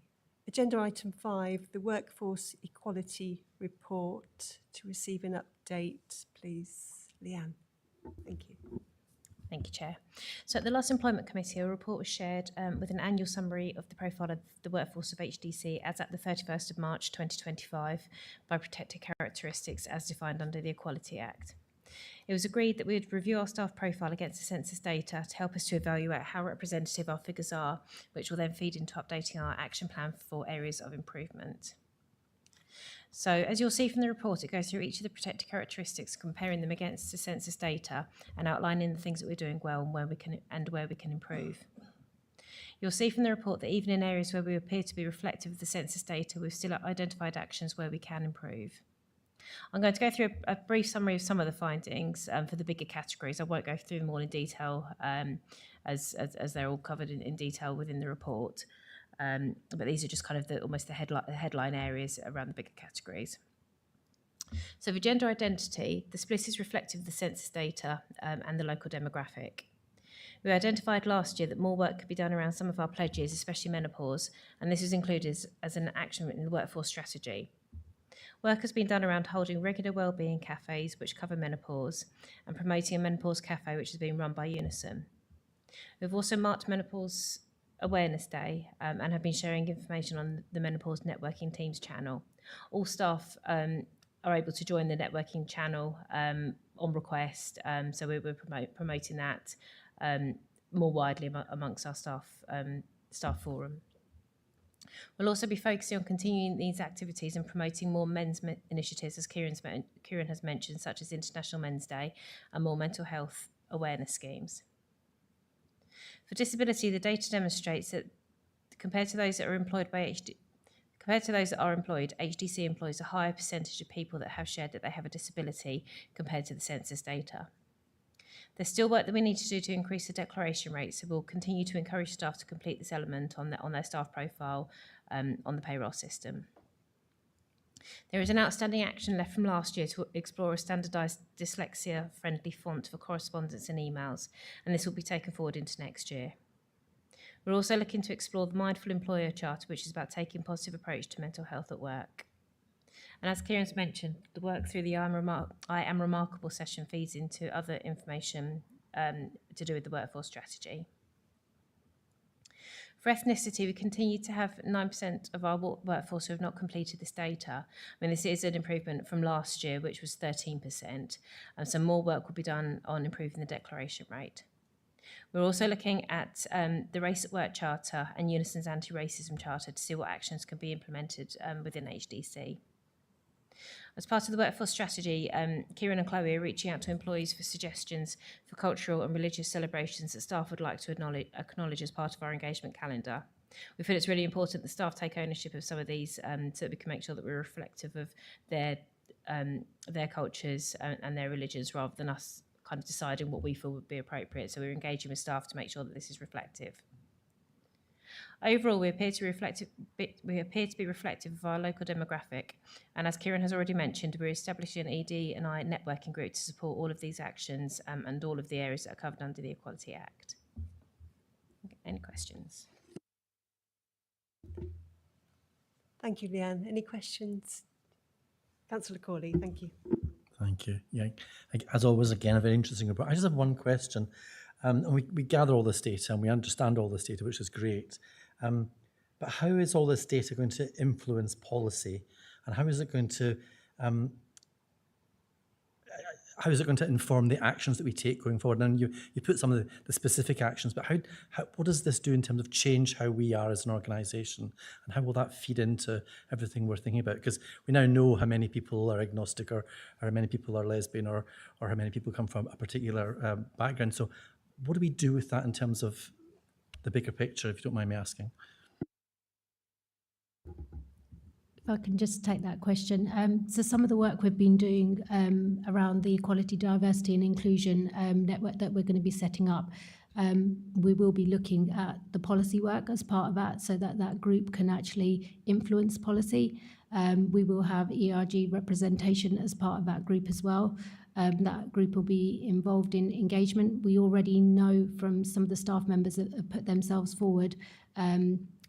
Agenda item 5, the Workforce Equality Report. To receive an update, please, Leanne. Thank you. Thank you, Chair. So at the last Employment Committee, a report was shared with an annual summary of the profile of the workforce of HDC as at the 31st of March 2025 by protected characteristics as defined under the Equality Act. It was agreed that we would review our staff profile against the census data to help us to evaluate how representative our figures are, which will then feed into updating our action plan for areas of improvement. So as you'll see from the report, it goes through each of the protected characteristics, comparing them against the census data and outlining the things that we're doing well and where we can improve. You'll see from the report that even in areas where we appear to be reflective of the census data, we've still identified actions where we can improve. I'm going to go through a brief summary of some of the findings for the bigger categories. I won't go through them all in detail as they're all covered in detail within the report. But these are just kind of almost the headline areas around the bigger categories. So for gender identity, the split is reflective of the census data and the local demographic. We identified last year that more work could be done around some of our pledges, especially menopause, and this is included as an action in the workforce strategy. Work has been done around holding regular wellbeing cafes which cover menopause and promoting a menopause cafe which is being run by Unison. We've also marked Menopause Awareness Day and have been sharing information on the Menopause Networking Teams channel. All staff are able to join the networking channel on request, so we're promoting that more widely amongst our staff forum. We'll also be focusing on continuing these activities and promoting more men's initiatives, as Kieran has mentioned, such as International Men's Day and more mental health awareness schemes. For disability, the data demonstrates that compared to those that are employed, HDC employs a higher percentage of people that have shared that they have a disability compared to the census data. There's still work that we need to do to increase the declaration rate, so we'll continue to encourage staff to complete this element on their staff profile on the payroll system. There is an outstanding action left from last year to explore a standardised dyslexia-friendly font for correspondence and emails, and this will be taken forward into next year. We're also looking to explore the Mindful Employer Charter, which is about taking a positive approach to mental health at work. And as Kieran's mentioned, the work through the I Am Remarkable session feeds into other information to do with the workforce strategy. For ethnicity, we continue to have 9% of our workforce who have not completed this data. I mean, this is an improvement from last year, which was 13%, and so more work will be done on improving the declaration rate. We're also looking at the Race at Work Charter and Unison's Anti-Racism Charter to see what actions can be implemented within HDC. As part of the workforce strategy, Kieran and Chloe are reaching out to employees for suggestions for cultural and religious celebrations that staff would like to acknowledge as part of our engagement calendar. We feel it's really important that staff take ownership of some of these so that we can make sure that we're reflective of their cultures and their religions rather than us kind of deciding what we feel would be appropriate. So we're engaging with staff to make sure that this is reflective. Overall, we appear to be reflective of our local demographic, and as Kieran has already mentioned, we're establishing an ED&I networking group to support all of these actions and all of the areas that are covered under the Equality Act. Any questions? Thank you, Leanne. Any questions? Councillor Corley, thank you. Thank you. Yeah, as always, again, a very interesting report. I just have one question. And we gather all this data and we understand all this data, which is great. But how is all this data going to influence policy, and how is it going to inform the actions that we take going forward? And you put some of the specific actions, but what does this do in terms of change how we are as an organisation, and how will that feed into everything we're thinking about? Because we now know how many people are agnostic, or how many people are lesbian, or how many people come from a particular background. So what do we do with that in terms of the bigger picture, if you don't mind me asking? If I can just take that question. So some of the work we've been doing around the equality, diversity and inclusion network that we're going to be setting up, we will be looking at the policy work as part of that, so that that group can actually influence policy. We will have ERG representation as part of that group as well. That group will be involved in engagement. We already know from some of the staff members that have put themselves forward,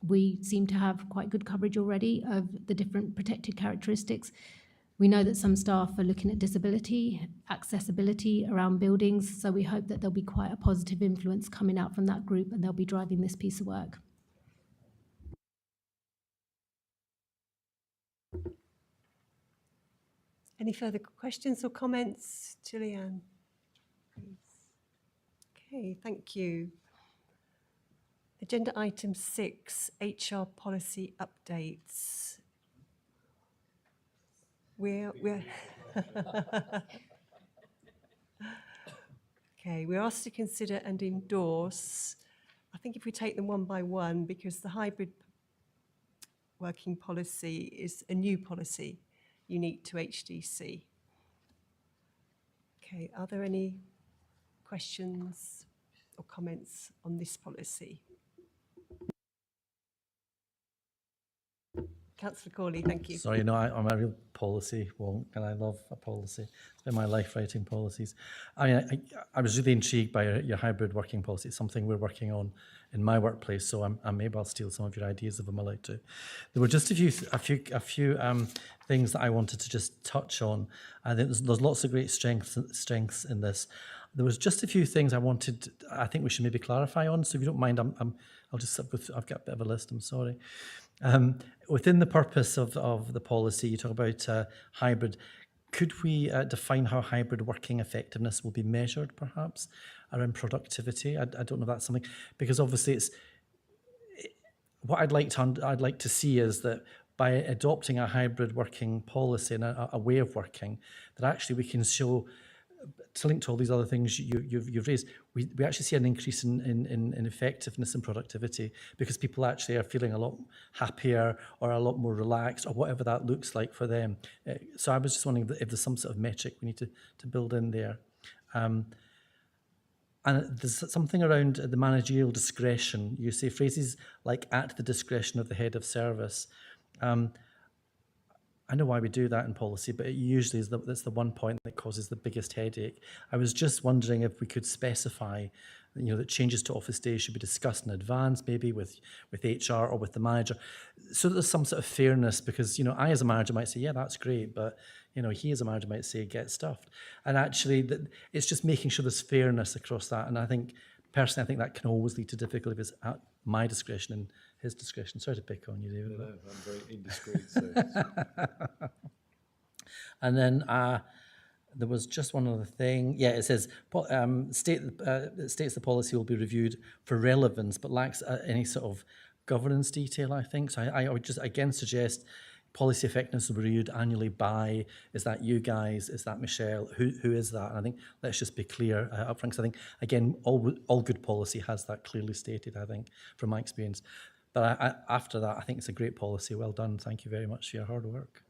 we seem to have quite good coverage already of the different protected characteristics. We know that some staff are looking at disability, accessibility around buildings, so we hope that there'll be quite a positive influence coming out from that group and they'll be driving this piece of work. Any further questions or comments, Gillian? Please. Okay, thank you. Agenda item 6, HR policy updates. We're okay, we're asked to consider and endorse. I think if we take them one by one, because the hybrid working policy is a new policy unique to HDC. Okay, are there any questions or comments on this policy? Councillor Corley, thank you. Sorry, no, I'm a real policy wonk, and I love a policy. It's been my life writing policies. I was really intrigued by your hybrid working policy. It's something we're working on in my workplace, so maybe I'll steal some of your ideas if I'm allowed to. There were just a few things that I wanted to just touch on. I think there's lots of great strengths in this. There was just a few things I think we should maybe clarify on. So if you don't mind, I'll just go through. I've got a bit of a list. I'm sorry. Within the purpose of the policy, you talk about hybrid. Could we define how hybrid working effectiveness will be measured, perhaps, around productivity? I don't know if that's something, because obviously what I'd like to see is that by adopting a hybrid working policy and a way of working, that actually we can show, to link to all these other things you've raised, we actually see an increase in effectiveness and productivity, because people actually are feeling a lot happier or a lot more relaxed, or whatever that looks like for them. So I was just wondering if there's some sort of metric we need to build in there. And there's something around the managerial discretion. You say phrases like "at the discretion of the head of service." I know why we do that in policy, but it usually that's the one point that causes the biggest headache. I was just wondering if we could specify, that changes to office days should be discussed in advance, maybe with HR or with the manager, so that there's some sort of fairness. Because I as a manager might say, yeah, that's great, but he as a manager might say, get stuffed. And actually, it's just making sure there's fairness across that. And I think personally, that can always lead to difficulty if it's at my discretion and his discretion. Sorry to pick on you, David. No, I'm very indiscreet. So. And then there was just one other thing. Yeah, it says it states the policy will be reviewed for relevance, but lacks any sort of governance detail, I think. So I would just again suggest policy effectiveness will be reviewed annually by, is that you guys, is that Michelle, who is that? And I think let's just be clear up front, because I think, again, all good policy has that clearly stated, I think, from my experience. But after that, I think it's a great policy. Well done. Thank you very much for your hard work.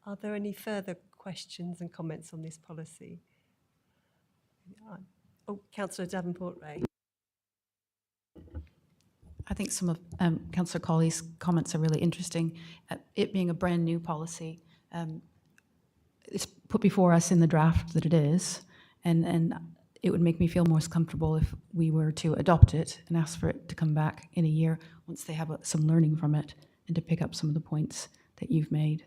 Are there any further questions and comments on this policy? Oh, Councillor Davenport-Ray. I think some of Councillor Colley's comments are really interesting. It being a brand new policy, it's put before us in the draft that it is, and it would make me feel more comfortable if we were to adopt it and ask for it to come back in a year once they have some learning from it, and to pick up some of the points that you've made.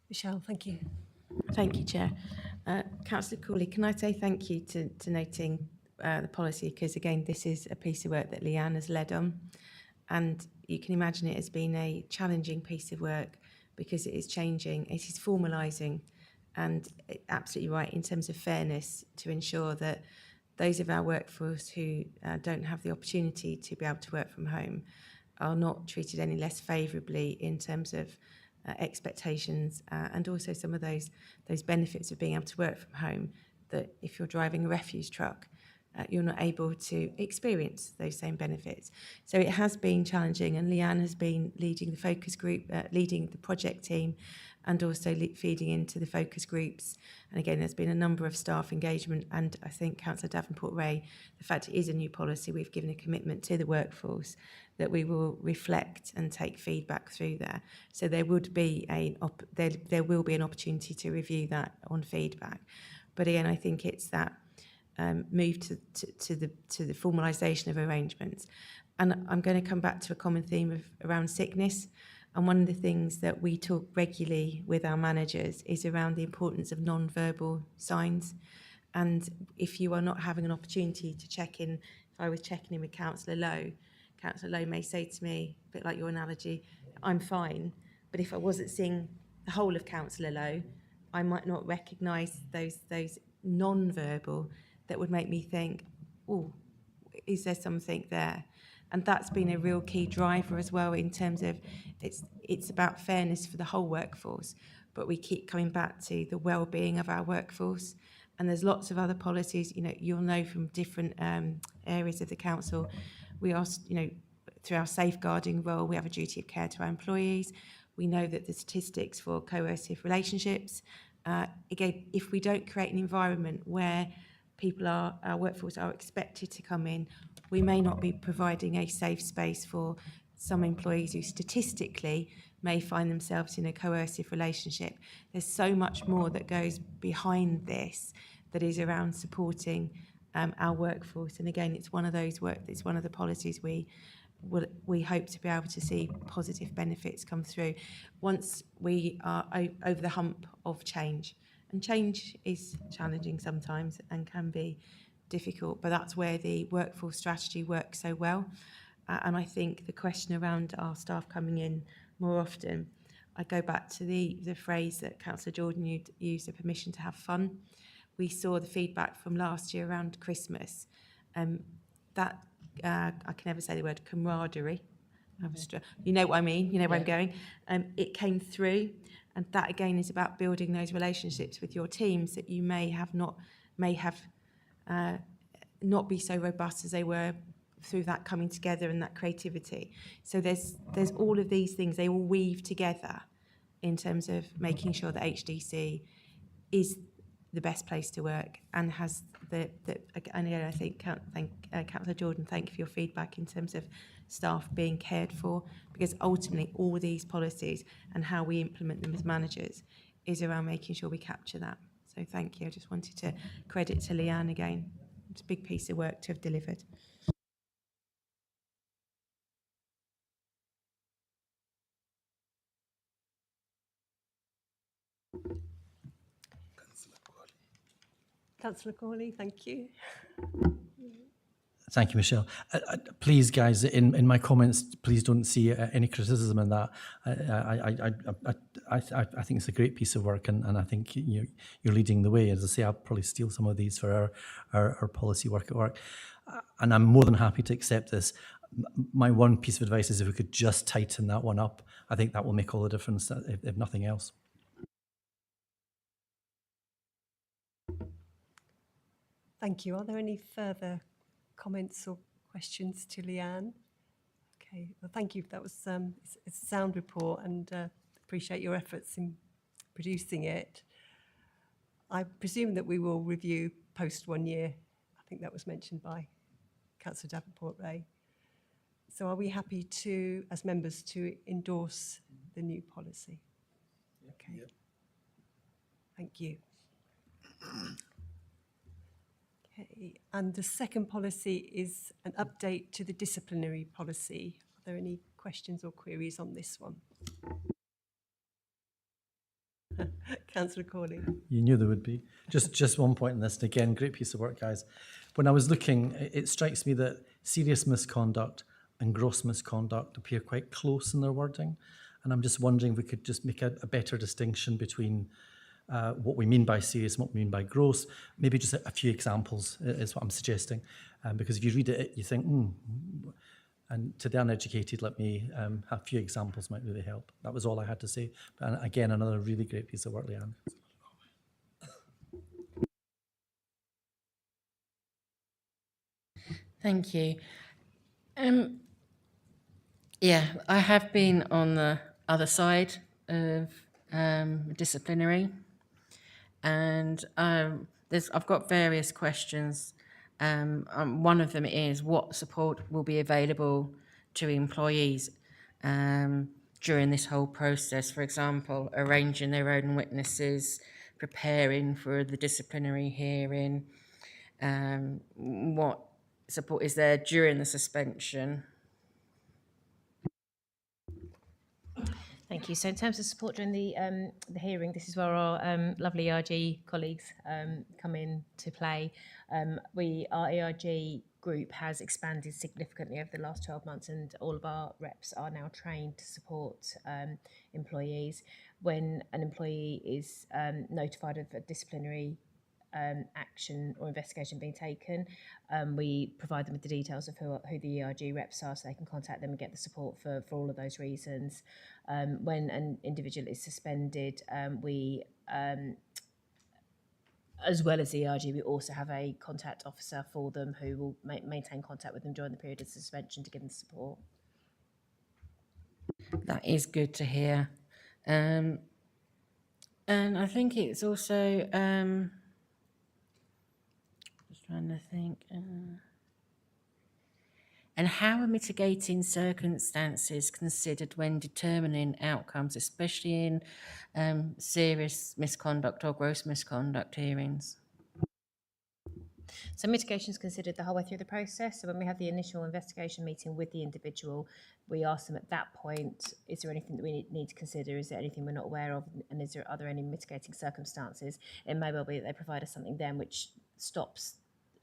Michelle, thank you. Thank you, Chair. Councillor Cooley, can I say thank you to noting the policy, because again, this is a piece of work that Leanne has led on, and you can imagine it has been a challenging piece of work because it is changing, it is formalising, and absolutely right in terms of fairness, to ensure that those of our workforce who don't have the opportunity to be able to work from home are not treated any less favourably in terms of expectations, and also some of those benefits of being able to work from home, that if you're driving a refuse truck, you're not able to experience those same benefits. So it has been challenging, and Leanne has been leading the focus group, leading the project team, and also feeding into the focus groups. And again, there's been a number of staff engagement, and I think Councillor Davenport-Ray, the fact it is a new policy, we've given a commitment to the workforce that we will reflect and take feedback through there. So there would be there will be an opportunity to review that on feedback. But again, I think it's that move to the formalisation of arrangements. And I'm going to come back to a common theme around sickness. And one of the things that we talk regularly with our managers is around the importance of non-verbal signs. And if you are not having an opportunity to check in, if I was checking in with Councillor Lowe may say to me, a bit like your analogy, I'm fine. But if I wasn't seeing the whole of Councillor Lowe, I might not recognise those non-verbal that would make me think, oh, is there something there? And that's been a real key driver as well in terms of it's about fairness for the whole workforce, but we keep coming back to the well-being of our workforce. And there's lots of other policies, you'll know from different areas of the council. We are, through our safeguarding role, we have a duty of care to our employees. We know that the statistics for coercive relationships, again, if we don't create an environment where our workforce are expected to come in, we may not be providing a safe space for some employees who statistically may find themselves in a coercive relationship. There's so much more that goes behind this that is around supporting our workforce. And again, it's one of the policies we hope to be able to see positive benefits come through once we are over the hump of change. And change is challenging sometimes and can be difficult, but that's where the workforce strategy works so well. And I think the question around our staff coming in more often, I go back to the phrase that Councillor Jordan used, the permission to have fun. We saw the feedback from last year around Christmas. That, I can never say the word camaraderie. You know what I mean, you know where I'm going. It came through, and that again is about building those relationships with your teams that you may have not be so robust as they were through that coming together and that creativity. So there's all of these things, they all weave together in terms of making sure that HDC is the best place to work and has and again, I think Councillor Jordan, thank you for your feedback in terms of staff being cared for, because ultimately all these policies and how we implement them as managers is around making sure we capture that. So thank you. I just wanted to credit to Leanne again. It's a big piece of work to have delivered. Councillor Corley, thank you. Thank you, Michelle. Please, guys, in my comments, please don't see any criticism in that. I think it's a great piece of work, and I think you're leading the way. As I say, I'll probably steal some of these for our policy work at work. And I'm more than happy to accept this. My one piece of advice is if we could just tighten that one up, I think that will make all the difference, if nothing else. Thank you. Are there any further comments or questions to Leanne? Okay, well, thank you. That was it's a sound report, and appreciate your efforts in producing it. I presume that we will review post 1 year. I think that was mentioned by Councillor Davenport-Ray. So are we happy to, as members, to endorse the new policy? Okay. Yep. Thank you. Okay, and the second policy is an update to the disciplinary policy. Are there any questions or queries on this one? Councillor Corley. You knew there would be. Just one point in this, and again, great piece of work, guys. When I was looking, it strikes me that serious misconduct and gross misconduct appear quite close in their wording, and I'm just wondering if we could just make a better distinction between what we mean by serious and what we mean by gross. Maybe just a few examples is what I'm suggesting, because if you read it, you think, and to the uneducated, let me have a few examples might really help. That was all I had to say. But again, another really great piece of work, Leanne. Thank you. Yeah, I have been on the other side of disciplinary. And I've got various questions. One of them is what support will be available to employees during this whole process? For example, arranging their own witnesses, preparing for the disciplinary hearing. What support is there during the suspension? Thank you. So in terms of support during the hearing, this is where our lovely ERG colleagues come in to play. Our ERG group has expanded significantly over the last 12 months, and all of our reps are now trained to support employees. When an employee is notified of a disciplinary action or investigation being taken, we provide them with the details of who the ERG reps are, so they can contact them and get the support for all of those reasons. When an individual is suspended, we as well as the ERG, we also have a contact officer for them who will maintain contact with them during the period of suspension to give them support. That is good to hear. And I think it's also, just trying to think, and how are mitigating circumstances considered when determining outcomes, especially in serious misconduct or gross misconduct hearings? So mitigation is considered the whole way through the process. So when we have the initial investigation meeting with the individual, we ask them at that point, is there anything that we need to consider? Is there anything we're not aware of? And are there any mitigating circumstances? It may well be that they provide us something then which stops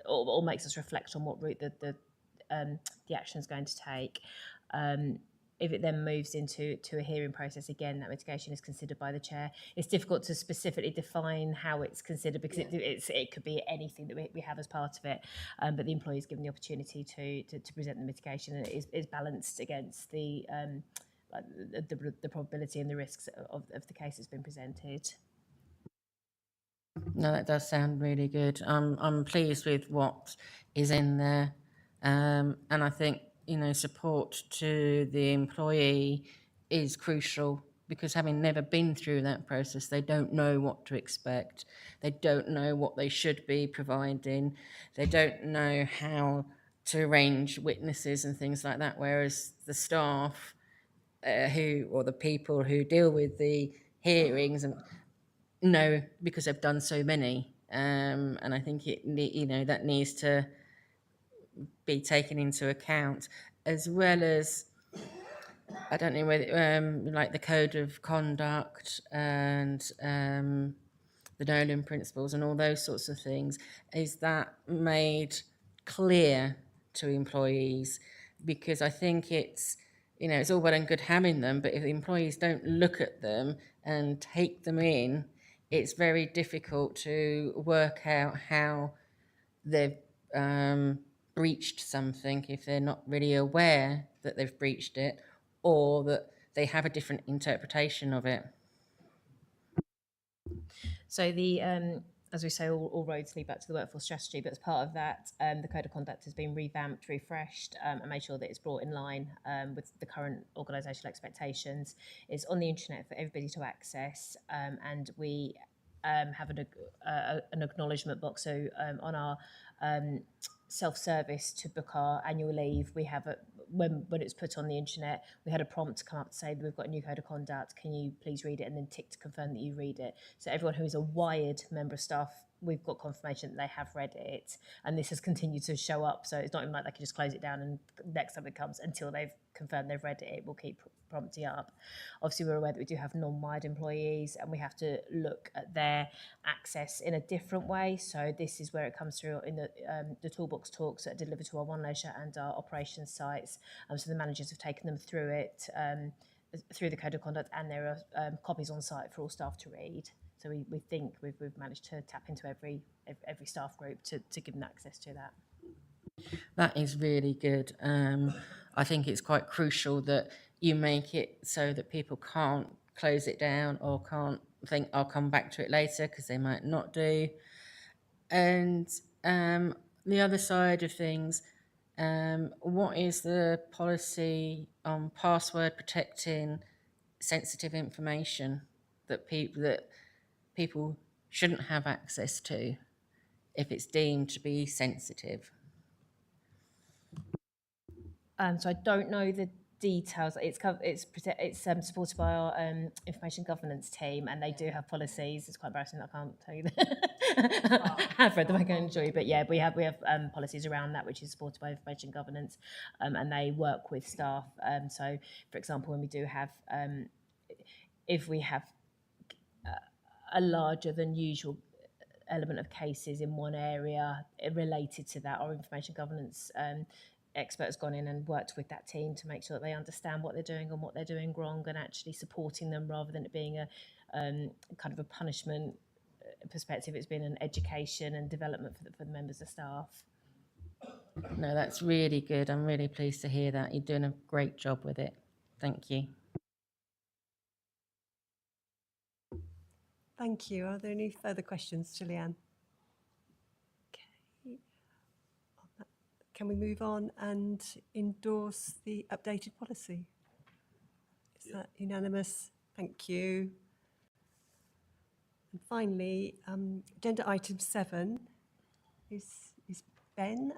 or makes us reflect on what route the action is going to take. If it then moves into a hearing process, again, that mitigation is considered by the chair. It's difficult to specifically define how it's considered because it could be anything that we have as part of it, but the employee is given the opportunity to present the mitigation, and it is balanced against the probability and the risks of the case that's been presented. No, that does sound really good. I'm pleased with what is in there, and I think, you know, support to the employee is crucial because having never been through that process, they don't know what to expect. They don't know what they should be providing. They don't know how to arrange witnesses and things like that, whereas the staff or the people who deal with the hearings and know because they've done so many. And I think that needs to be taken into account, as well as, I don't know whether like the code of conduct and the Nolan principles and all those sorts of things. Is that made clear to employees? Because I think it's all well and good having them, but if the employees don't look at them and take them in, it's very difficult to work out how they've breached something if they're not really aware that they've breached it or that they have a different interpretation of it. So as we say, all roads lead back to the workforce strategy, but as part of that, the code of conduct has been revamped, refreshed, and made sure that it's brought in line with the current organisational expectations. It's on the internet for everybody to access, and we have an acknowledgement box. So on our self-service to book our annual leave, we have when it's put on the internet, we had a prompt come up to say that we've got a new code of conduct, can you please read it, and then tick to confirm that you read it. So everyone who is a wired member of staff, we've got confirmation that they have read it, and this has continued to show up. So it's not even like they can just close it down and next time it comes, until they've confirmed they've read it, it will keep prompting up. Obviously, we're aware that we do have non-wired employees, and we have to look at their access in a different way. So this is where it comes through in the toolbox talks that are delivered to our One Leisure and our operations sites. So the managers have taken them through it, through the code of conduct, and there are copies on site for all staff to read. So we think we've managed to tap into every staff group to give them access to that. That is really good. I think it's quite crucial that you make it so that people can't close it down or can't think, I'll come back to it later, because they might not do. And the other side of things, what is the policy on password protecting sensitive information? that people shouldn't have access to if it's deemed to be sensitive? So I don't know the details. It's supported by our information governance team, and they do have policies. It's quite embarrassing that I can't tell you that. I've read them. I can enjoy, but yeah, we have policies around that, which is supported by information governance, and they work with staff. So, for example, when we do have, if we have a larger than usual element of cases in one area related to that, our information governance expert has gone in and worked with that team to make sure that they understand what they're doing and what they're doing wrong, and actually supporting them rather than it being a kind of a punishment perspective. It's been an education and development for the members of staff. No, that's really good. I'm really pleased to hear that. You're doing a great job with it. Thank you. Thank you. Are there any further questions to Leanne? Okay. Can we move on and endorse the updated policy? Is that unanimous? Thank you. And finally, agenda item 7 is Ben,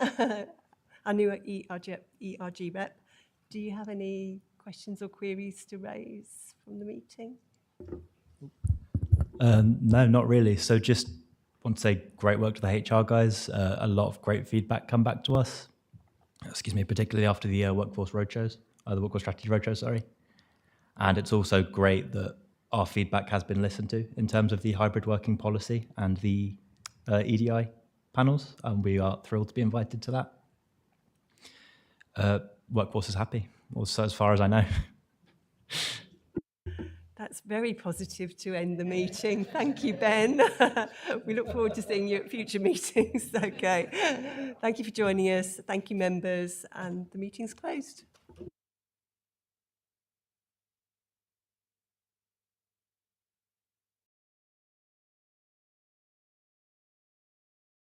our new ERG rep. Do you have any questions or queries to raise from the meeting? No, not really. So just want to say great work to the HR guys. A lot of great feedback come back to us. Excuse me, particularly after the workforce roadshows, the workforce strategy roadshow, sorry. And it's also great that our feedback has been listened to in terms of the hybrid working policy and the EDI panels. And we are thrilled to be invited to that. Workforce is happy, also as far as I know. That's very positive to end the meeting. Thank you, Ben. We look forward to seeing you at future meetings. Okay. Thank you for joining us. Thank you, members. And the meeting's closed.